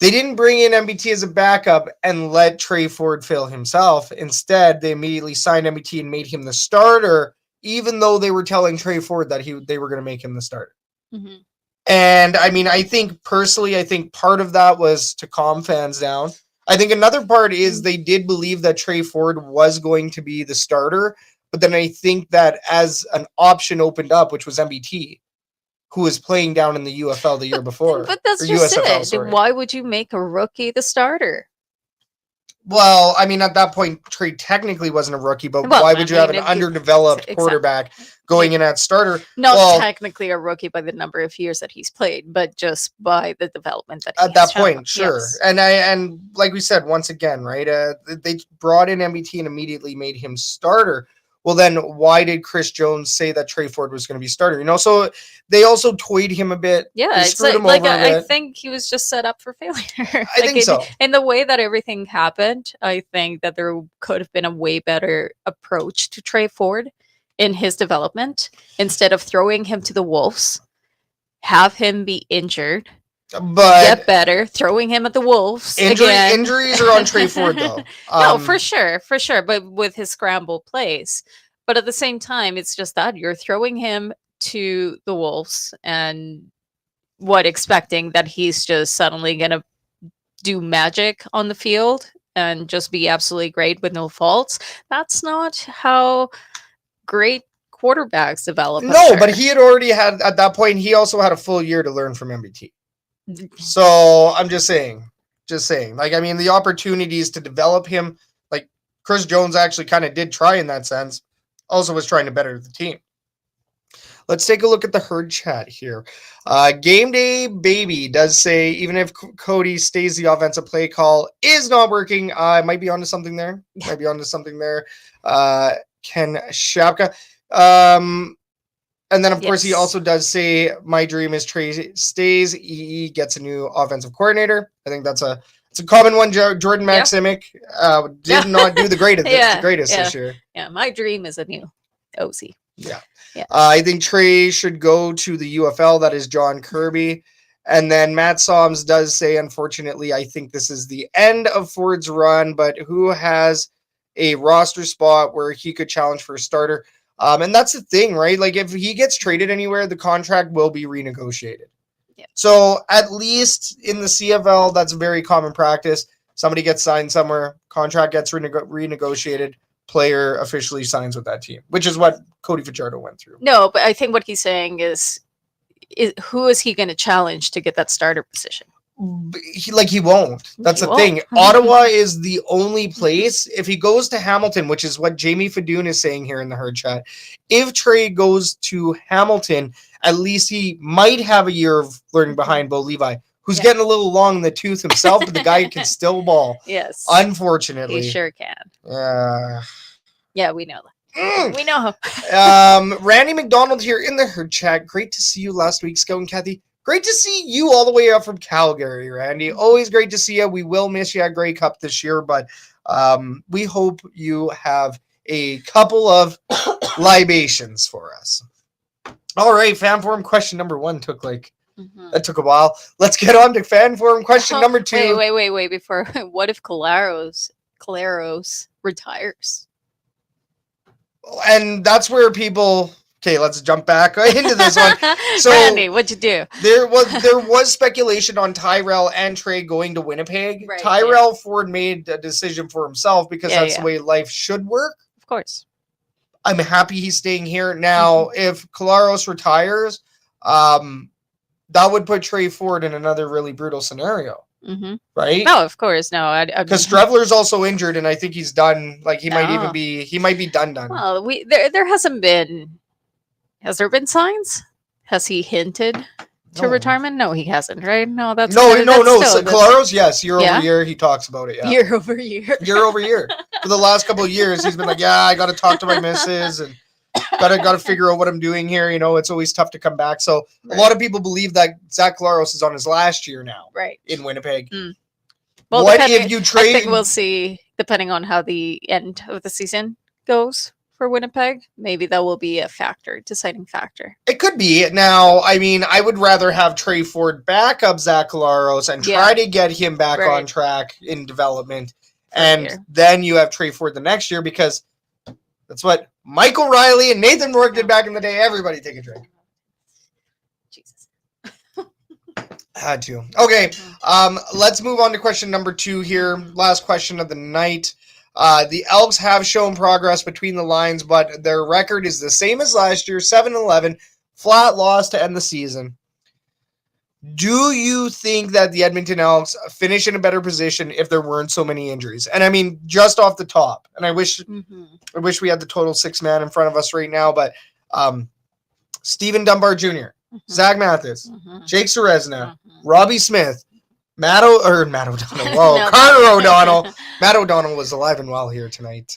they didn't bring in MBT as a backup and let Trey Ford fail himself. Instead, they immediately signed MBT and made him the starter, even though they were telling Trey Ford that they were going to make him the starter. Mm-hmm. And I mean, I think part of that was to calm fans down. I think another part is they did believe that Trey Ford was going to be the starter, but then I think that as an option opened up, which was MBT, who was playing down in the UFL the year before. But that's just USFL, it. Sorry. Why would you make a rookie the starter? Well, I mean, at that point, Trey technically wasn't a rookie, but why would you have an underdeveloped quarterback going in at starter? Not technically a rookie by the number of years that he's played, but just by the development that he at that point, sure. Yes. And like we said, once again, right? They brought in MBT and immediately made him starter. Well, then why did Chris Jones say that Trey Ford was going to be starter? You know, so they also toyed him a bit. Yeah, it's I think he was just set up for failure. I think so. In the way that everything happened, I think that there could have been a way better approach to Trey Ford in his development. Instead of throwing him to the Wolves, have him be injured, but get better, throwing him at the Wolves. Injuries are on Trey Ford, though. No, for sure. But with his scramble plays. But at the same time, it's just that you're throwing him to the Wolves and expecting that he's just suddenly going to do magic on the field and just be absolutely great with no faults. That's not how great quarterbacks develop. No, but he had already had, at that point, he also had a full year to learn from MBT. So I'm just saying, like, I mean, the opportunities to develop him, like Chris Jones actually kind of did try in that sense, also was trying to better the team. Let's take a look at the herd chat here. Game Day Baby does say, even if Cody stays, the offensive play call is not working. Might be onto something there. Ken Shapka. And then, of course, he also does say, my dream is Trey stays. EE gets a new offensive coordinator. I think it's a common one. Jordan Maximic did not do the greatest this year. Yeah, my dream is a new OC. Yeah. I think Trey should go to the UFL. That is John Kirby. And then Matt Soms does say, unfortunately, I think this is the end of Ford's run, but who has a roster spot where he could challenge for a starter? And that's the thing, right? Like, if he gets traded anywhere, the contract will be renegotiated. Yeah. So at least in the CFL, that's very common practice. Somebody gets signed somewhere, contract gets renegotiated, player officially signs with that team, which is what Cody Fajardo went through. No, but I think what he's saying is who is he going to challenge to get that starter position? He won't. That's the thing. Ottawa is the only place. If he goes to Hamilton, which is what Jamie Fadoon is saying here in the herd chat, if Trey goes to Hamilton, at least he might have a year of learning behind Bo Levi, who's getting a little long in the tooth himself, but the guy can still ball. Yes. Unfortunately. He sure can. Yeah, we know that. We know. Randy McDonald here in the herd chat. Great to see you last week, Scout and Kathy. Great to see you all the way up from Calgary, Randy. Always great to see you. We will miss you at Grey Cup this year, but we hope you have a couple of libations for us. All right, fan forum question number 1 took that took a while. Let's get on to fan forum question number 2. Wait. Before, what if Caleros retires? And that's where people. Okay, let's jump back into this one. So, Randy, what'd you do? There was speculation on Tyrell and Trey going to Winnipeg. Right, Tyrell Ford made a decision for himself because that's the way life should work. Of course. I'm happy he's staying here. Now, if Caleros retires, that would put Trey Ford in another really brutal scenario. Mm-hmm. Right? No, of course. No, because Strevler's also injured, and I think he's done. Like he might be done. Well, there hasn't been Has there been signs? Has he hinted to No. retirement? No, he hasn't, right? No, that's no. still So Claros, yes, year Yeah? over year, he talks about it. Yeah, year over year. year over year. For the last couple of years, he's been like, "Yeah, I got to talk to my missus and got to figure out what I'm doing here." You know, it's always tough to come back. So a lot of people believe that Zach Claros is on his last year now, right, in Winnipeg. Well, what if you trade? I think we'll see, depending on how the end of the season goes for Winnipeg. Maybe that will be a deciding factor. It could be. Now, I mean, I would rather have Trey Ford back up Zach Claros and try to get him back on track in development. And then you have Trey Ford the next year, because that's what Mike O'Reilly and Nathan Rourke did back in the day. Everybody take a drink. Jesus. Had to. Okay, let's move on to question number 2 here. Last question of the night. The Elks have shown progress between the lines, but their record is the same as last year, 7-11, flat loss to end the season. Do you think that the Edmonton Elks finish in a better position if there weren't so many injuries? And I mean, just off the top, and I wish we had the total 6-man in front of us right now, but Stephen Dunbar Jr., Zach Mathis, Jake Serezna, Robbie Smith, Matt O'Donnell. Whoa, Carter O'Donnell. Matt O'Donnell was alive and well here tonight.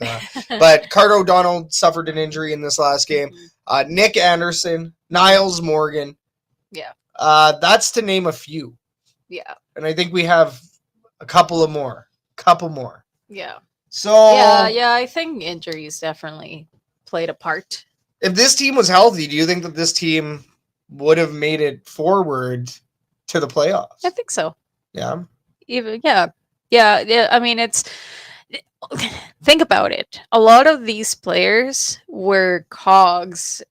But Carter O'Donnell suffered an injury in this last game. Nick Anderson, Niles Morgan. Yeah. That's to name a few. Yeah. And I think we have a couple more. Yeah. So yeah, I think injuries definitely played a part. If this team was healthy, do you think that this team would have made it forward to the playoffs? I think so. Yeah. Yeah. I mean, think about it. A lot of these players were cogs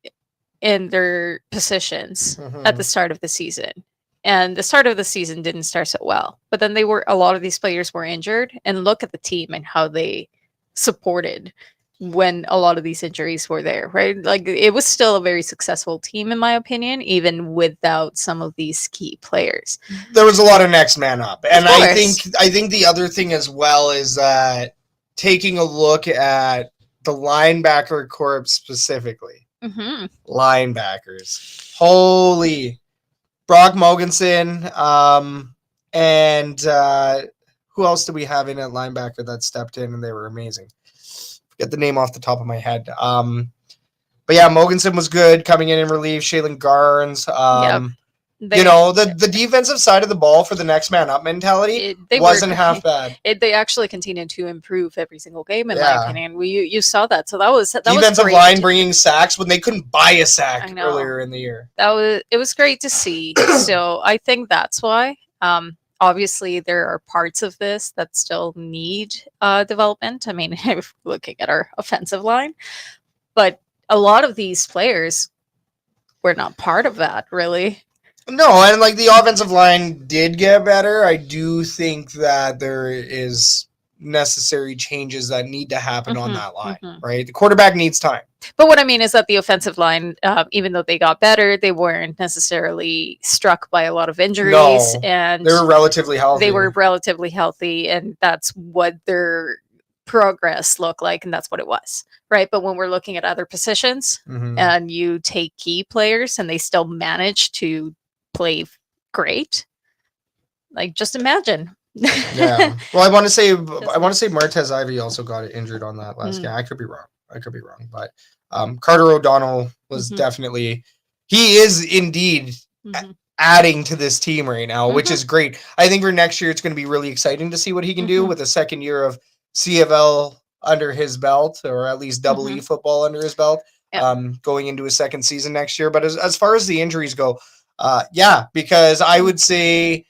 in their positions at the start of the season. And the start of the season didn't start so well. But then a lot of these players were injured, and look at the team and how they supported when a lot of these injuries were there, right? Like, it was still a very successful team, in my opinion, even without some of these key players. There was a lot of next man up. And I think the other thing as well is that taking a look at the linebacker corps specifically. Linebackers. Holy. Brock Mogensen. And who else do we have in at linebacker that stepped in and they were amazing? Get the name off the top of my head. But yeah, Mogensen was good coming in relief. Shaylin Garnes. The defensive side of the ball for the next man up mentality wasn't half bad. They actually continued to improve every single game, in my opinion. You saw that. So that was defensive line bringing sacks when they couldn't buy a sack earlier in the year. It was great to see. So I think that's why. Obviously, there are parts of this that still need development. I mean, looking at our offensive line, but a lot of these players were not part of that, really. No, and like the offensive line did get better. I do think that there is necessary changes that need to happen on that line, right? The quarterback needs time. But what I mean is that the offensive line, even though they got better, they weren't necessarily struck by a lot of injuries. And they were relatively healthy. And that's what their progress looked like, and that's what it was, right? But when we're looking at other positions, and you take key players and they still manage to play great, like, just imagine. Yeah. Well, I want to say Martez Ivy also got injured on that last game. I could be wrong, but Carter O'Donnell was definitely, he is indeed adding to this team right now, which is great. I think for next year it's going to be really exciting to see what he can do with a second year of CFL under his belt, or at least double E football under his belt, going into his second season next year. But as far as the injuries go, because I would say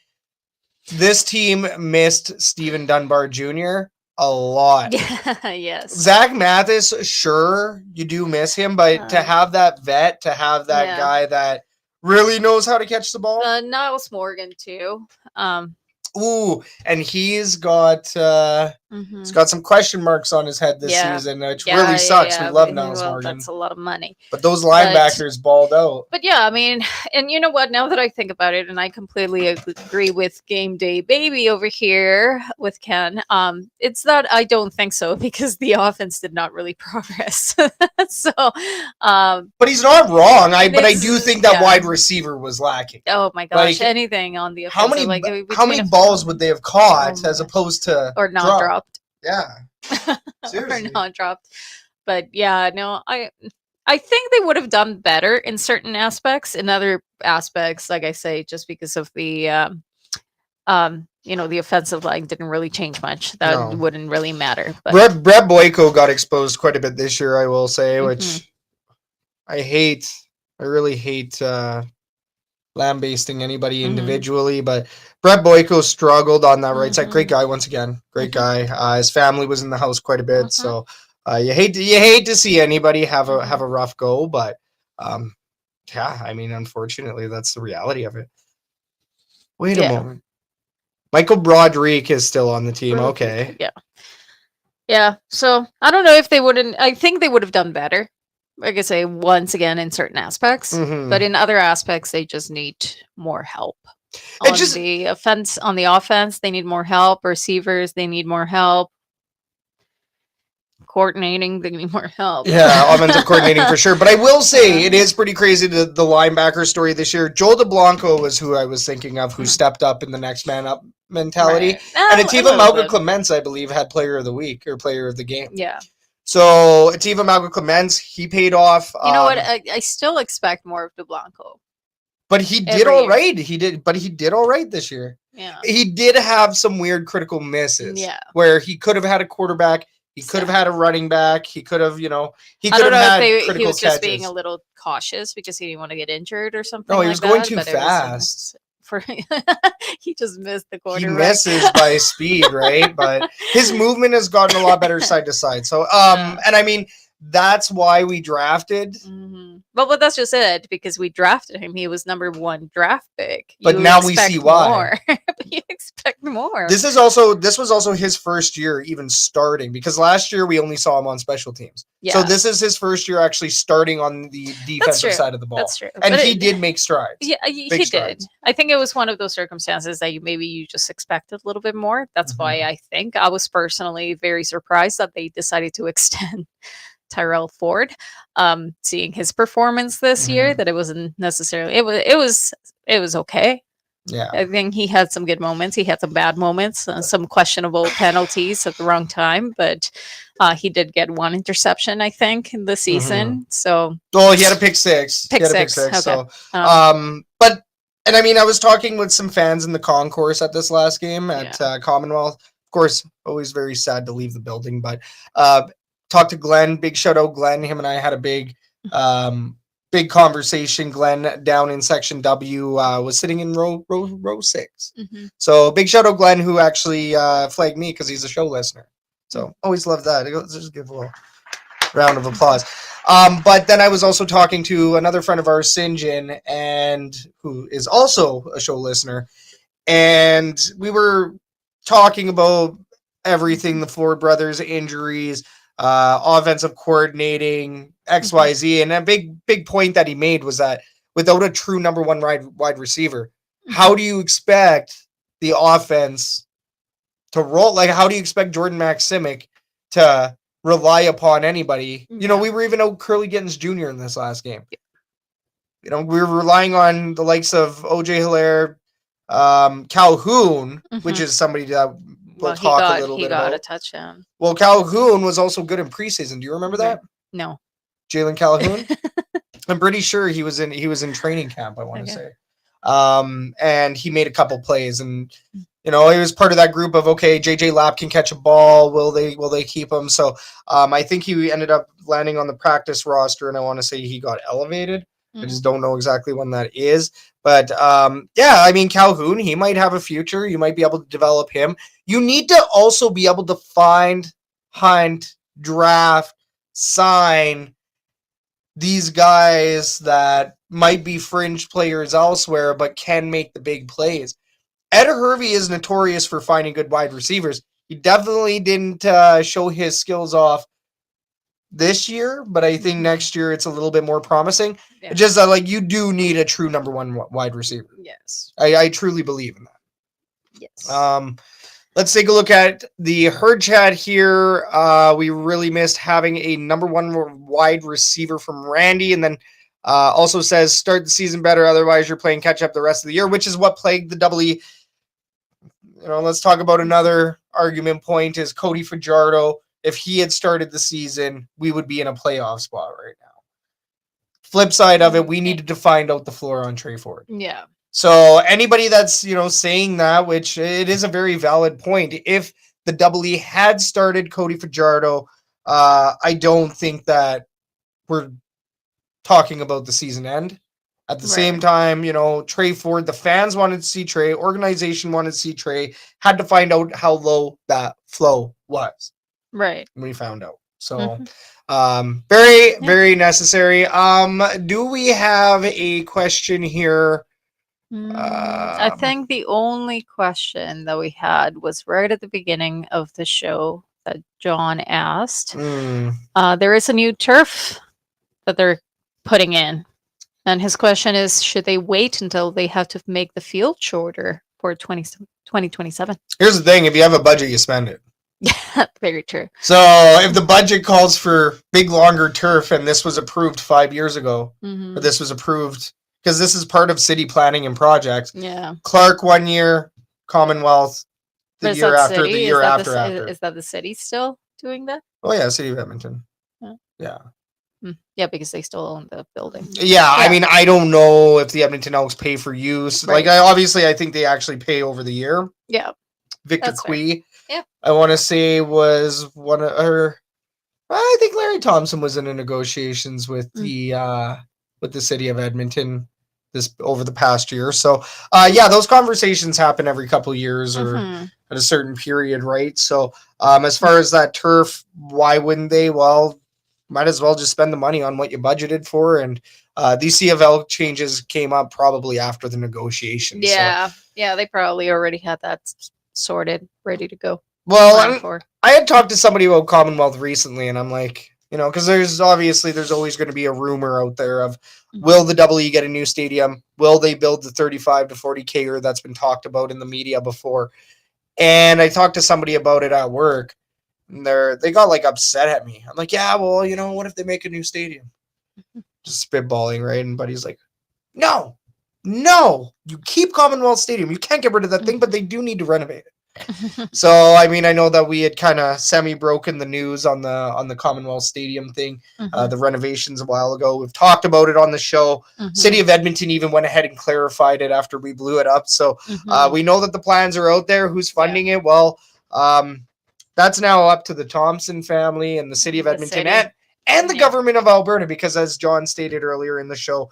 this team missed Stephen Dunbar Jr. a lot. Yes. Zach Mathis, sure, you do miss him, but to have that vet, to have that guy that really knows how to catch the ball. Niles Morgan too. Ooh, and he's got some question marks on his head this season, which really sucks. We love Niles Martin. That's a lot of money. But those linebackers balled out. But yeah, I mean, and you know what? Now that I think about it, and I completely agree with Game Day Baby over here with Ken, it's that I don't think so because the offense did not really progress. So, but he's not wrong. But I do think that wide receiver was lacking. Oh my gosh, anything on the offense. How many balls would they have caught as opposed to or not dropped? Yeah, seriously. Or not dropped. But yeah, no, I think they would have done better in certain aspects. In other aspects, like I say, just because of the the offensive line didn't really change much. That wouldn't really matter. But Brett Boyko got exposed quite a bit this year, I will say, which I hate. I really hate lambasting anybody individually, but Brett Boyko struggled on that right side. Great guy once again. Great guy. His family was in the house quite a bit, so you hate to see anybody have a rough go, but yeah, I mean, unfortunately, that's the reality of it. Wait a moment. Michael Broderick is still on the team. Okay. Yeah. So I don't know if they wouldn't. I think they would have done better. Like I say, once again, in certain aspects, but in other aspects, they just need more help. On the offense, they need more help. Receivers, they need more help. Coordinating, they need more help. Yeah, offensive coordinating for sure. But I will say it is pretty crazy the linebacker story this year. Joel DeBlanco was who I was thinking of, who stepped up in the next man up mentality. Right. And Ativa Malga-Clements, I believe, had player of the week or player of the game. Yeah. So Ativa Malga-Clements, he paid off. You know what? I still expect more of DeBlanco. But he did all right. He did all right this year. Yeah. He did have some weird critical misses. Yeah. Where he could have had a quarterback. He could have had a running back. He could have, he could have had critical catches. He was just being a little cautious because he didn't want to get injured or something. No, he was going too fast. He just missed the quarterback. He misses by speed, right? But his movement has gotten a lot better side to side. So, and I mean, that's why we drafted. But that's just it, because we drafted him. He was number 1 draft pick. But now we see why. But you expect more. This was also his first year even starting, because last year we only saw him on special teams. Yeah. So this is his first year actually starting on the defensive side of the ball. That's true. And he did make strides. Yeah, he did. I think it was one of those circumstances that you just expected a little bit more. That's why I think I was personally very surprised that they decided to extend Tyrell Ford, seeing his performance this year, that it wasn't necessarily it was okay. Yeah, I think he had some good moments. He had some bad moments, some questionable penalties at the wrong time, but he did get 1 interception, I think, in the season. So, he had a pick six. Okay. So, and I mean, I was talking with some fans in the concourse at this last game at Commonwealth. Of course, always very sad to leave the building, but talked to Glenn. Big shout out, Glenn. Him and I had a big conversation. Glenn down in section W was sitting in row 6. So big shout out, Glenn, who actually flagged me because he's a show listener. So always love that. Let's just give a little round of applause. But then I was also talking to another friend of ours, Sinjin, and who is also a show listener, and we were talking about everything: the Ford brothers, injuries, offensive coordinating, XYZ. And a big point that he made was that without a true number 1 wide receiver, how do you expect the offense to roll? Like, how do you expect Jordan Maximic to rely upon anybody? We were even out Curly Gittins Jr. in this last game. We were relying on the likes of OJ Hilaire, Calhoun, which is somebody that we'll talk a little bit about. He got a touchdown. Well, Calhoun was also good in preseason. Do you remember that? No. Jalen Calhoun? I'm pretty sure he was in training camp, I want to say. And he made a couple plays, and he was part of that group of, okay, JJ Lapp can catch a ball. Will they keep him? So I think he ended up landing on the practice roster, and I want to say he got elevated. I just don't know exactly when that is. But I mean, Calhoun, he might have a future. You might be able to develop him. You need to also be able to find, hunt, draft, sign these guys that might be fringe players elsewhere, but can make the big plays. Ed Hervey is notorious for finding good wide receivers. He definitely didn't show his skills off this year, but I think next year it's a little bit more promising. Yeah. It's just like you do need a true number one wide receiver. Yes. I truly believe in that. Yes. Let's take a look at the herd chat here. We really missed having a number one wide receiver from Randy, and then also says start the season better, otherwise you're playing catch up the rest of the year, which is what plagued the Double E. Let's talk about another argument point is Cody Fajardo. If he had started the season, we would be in a playoff spot right now. Flip side of it, we needed to find out the floor on Trey Ford. Yeah. So anybody that's, saying that, which it is a very valid point, if the Double E had started Cody Fajardo, I don't think that we're talking about the season end. At the same time, Trey Ford, the fans wanted to see Trey, organization wanted to see Trey, had to find out how low that flow was. Right. We found out. So very, very necessary. Do we have a question here? I think the only question that we had was right at the beginning of the show that John asked. There is a new turf that they're putting in. And his question is, should they wait until they have to make the field shorter for 2027? Here's the thing. If you have a budget, you spend it. Very true. So if the budget calls for big, longer turf, and this was approved 5 years ago, or this was approved, because this is part of city planning and projects. Yeah. Clark 1 year, Commonwealth the year after, the year after. Is that the city still doing that? Oh, yeah, City of Edmonton. Yeah. Yeah, because they still own the building. Yeah, I mean, I don't know if the Edmonton Elks pay for use. Right. Like, I think they actually pay over the year. Yeah. Victor Quee, yeah, I want to say was one of her. I think Larry Thompson was in the negotiations with the city of Edmonton this over the past year. So, those conversations happen every couple of years or at a certain period, right? So, as far as that turf, why wouldn't they? Well, might as well just spend the money on what you budgeted for. And these CFL changes came up probably after the negotiations. Yeah. So. Yeah, they probably already had that sorted, ready to go. Well, I had talked to somebody about Commonwealth recently, and I'm like, because there's always going to be a rumor out there of, will the Double E get a new stadium? Will they build the 35 to 40K that's been talked about in the media before? And I talked to somebody about it at work. And they got like upset at me. I'm like, yeah, well, what if they make a new stadium? Just spitballing, right? And buddy's like, no, you keep Commonwealth Stadium. You can't get rid of that thing, but they do need to renovate it. So, I mean, I know that we had kind of semi-broken the news on the Commonwealth Stadium thing, the renovations a while ago. We've talked about it on the show. City of Edmonton even went ahead and clarified it after we blew it up. So we know that the plans are out there. Who's funding it? Well, that's now up to the Thompson family and the City of Edmonton and the government of Alberta, because as John stated earlier in the show,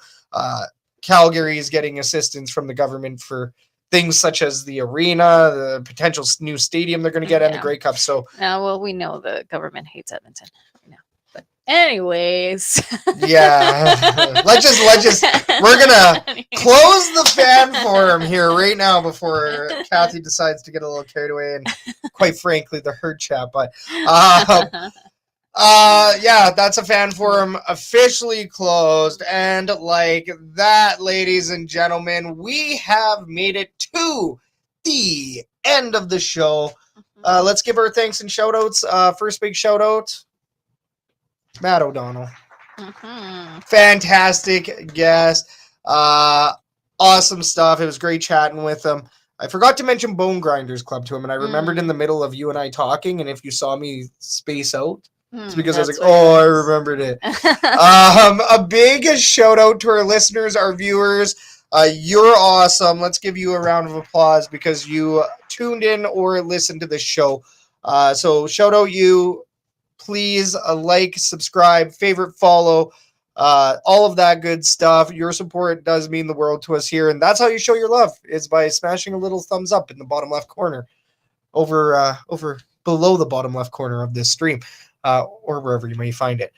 Calgary is getting assistance from the government for things such as the arena, the potential new stadium they're going to get, and the Grey Cup. So, well, we know the government hates Edmonton. But anyways, yeah, let's just we're gonna close the fan forum here right now before Kathy decides to get a little carried away, and quite frankly, the herd chat. But that's a fan forum officially closed, and like that, ladies and gentlemen, we have made it to the end of the show. Let's give our thanks and shout outs. First big shout out, Matt O'Donnell. Fantastic guest. Awesome stuff. It was great chatting with him. I forgot to mention Bone Grinders Club to him, and I remembered in the middle of you and I talking, and if you saw me space out, it's because I was like, I remembered it. A big shout out to our listeners, our viewers. You're awesome. Let's give you a round of applause because you tuned in or listened to this show. So shout out you. Please like, subscribe, favorite, follow, all of that good stuff. Your support does mean the world to us here. And that's how you show your love, is by smashing a little thumbs up in the bottom left corner over below the bottom left corner of this stream. Or wherever you may find it.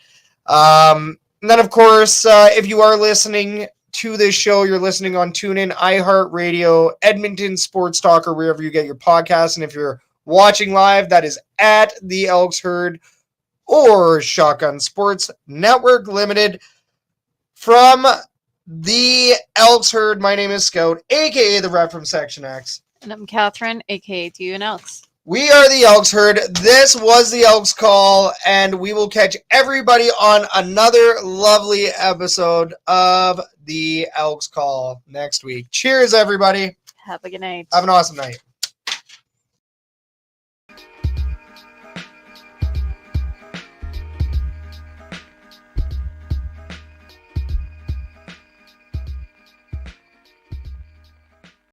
And then, of course, if you are listening to this show. You're listening on TuneIn, iHeartRadio, Edmonton Sports Talk, or wherever you get your podcasts. And if you're watching live, that is at the Elks Herd or Shotgun Sports Network Limited. From the Elks Herd, my name is Scout, aka the rep from Section X. And I'm Catherine, aka Do You and Elks. We are the Elks Herd. This was the Elks Call, and we will catch everybody on another lovely episode of the Elks Call next week. Cheers, everybody. Have a good night. Have an awesome night.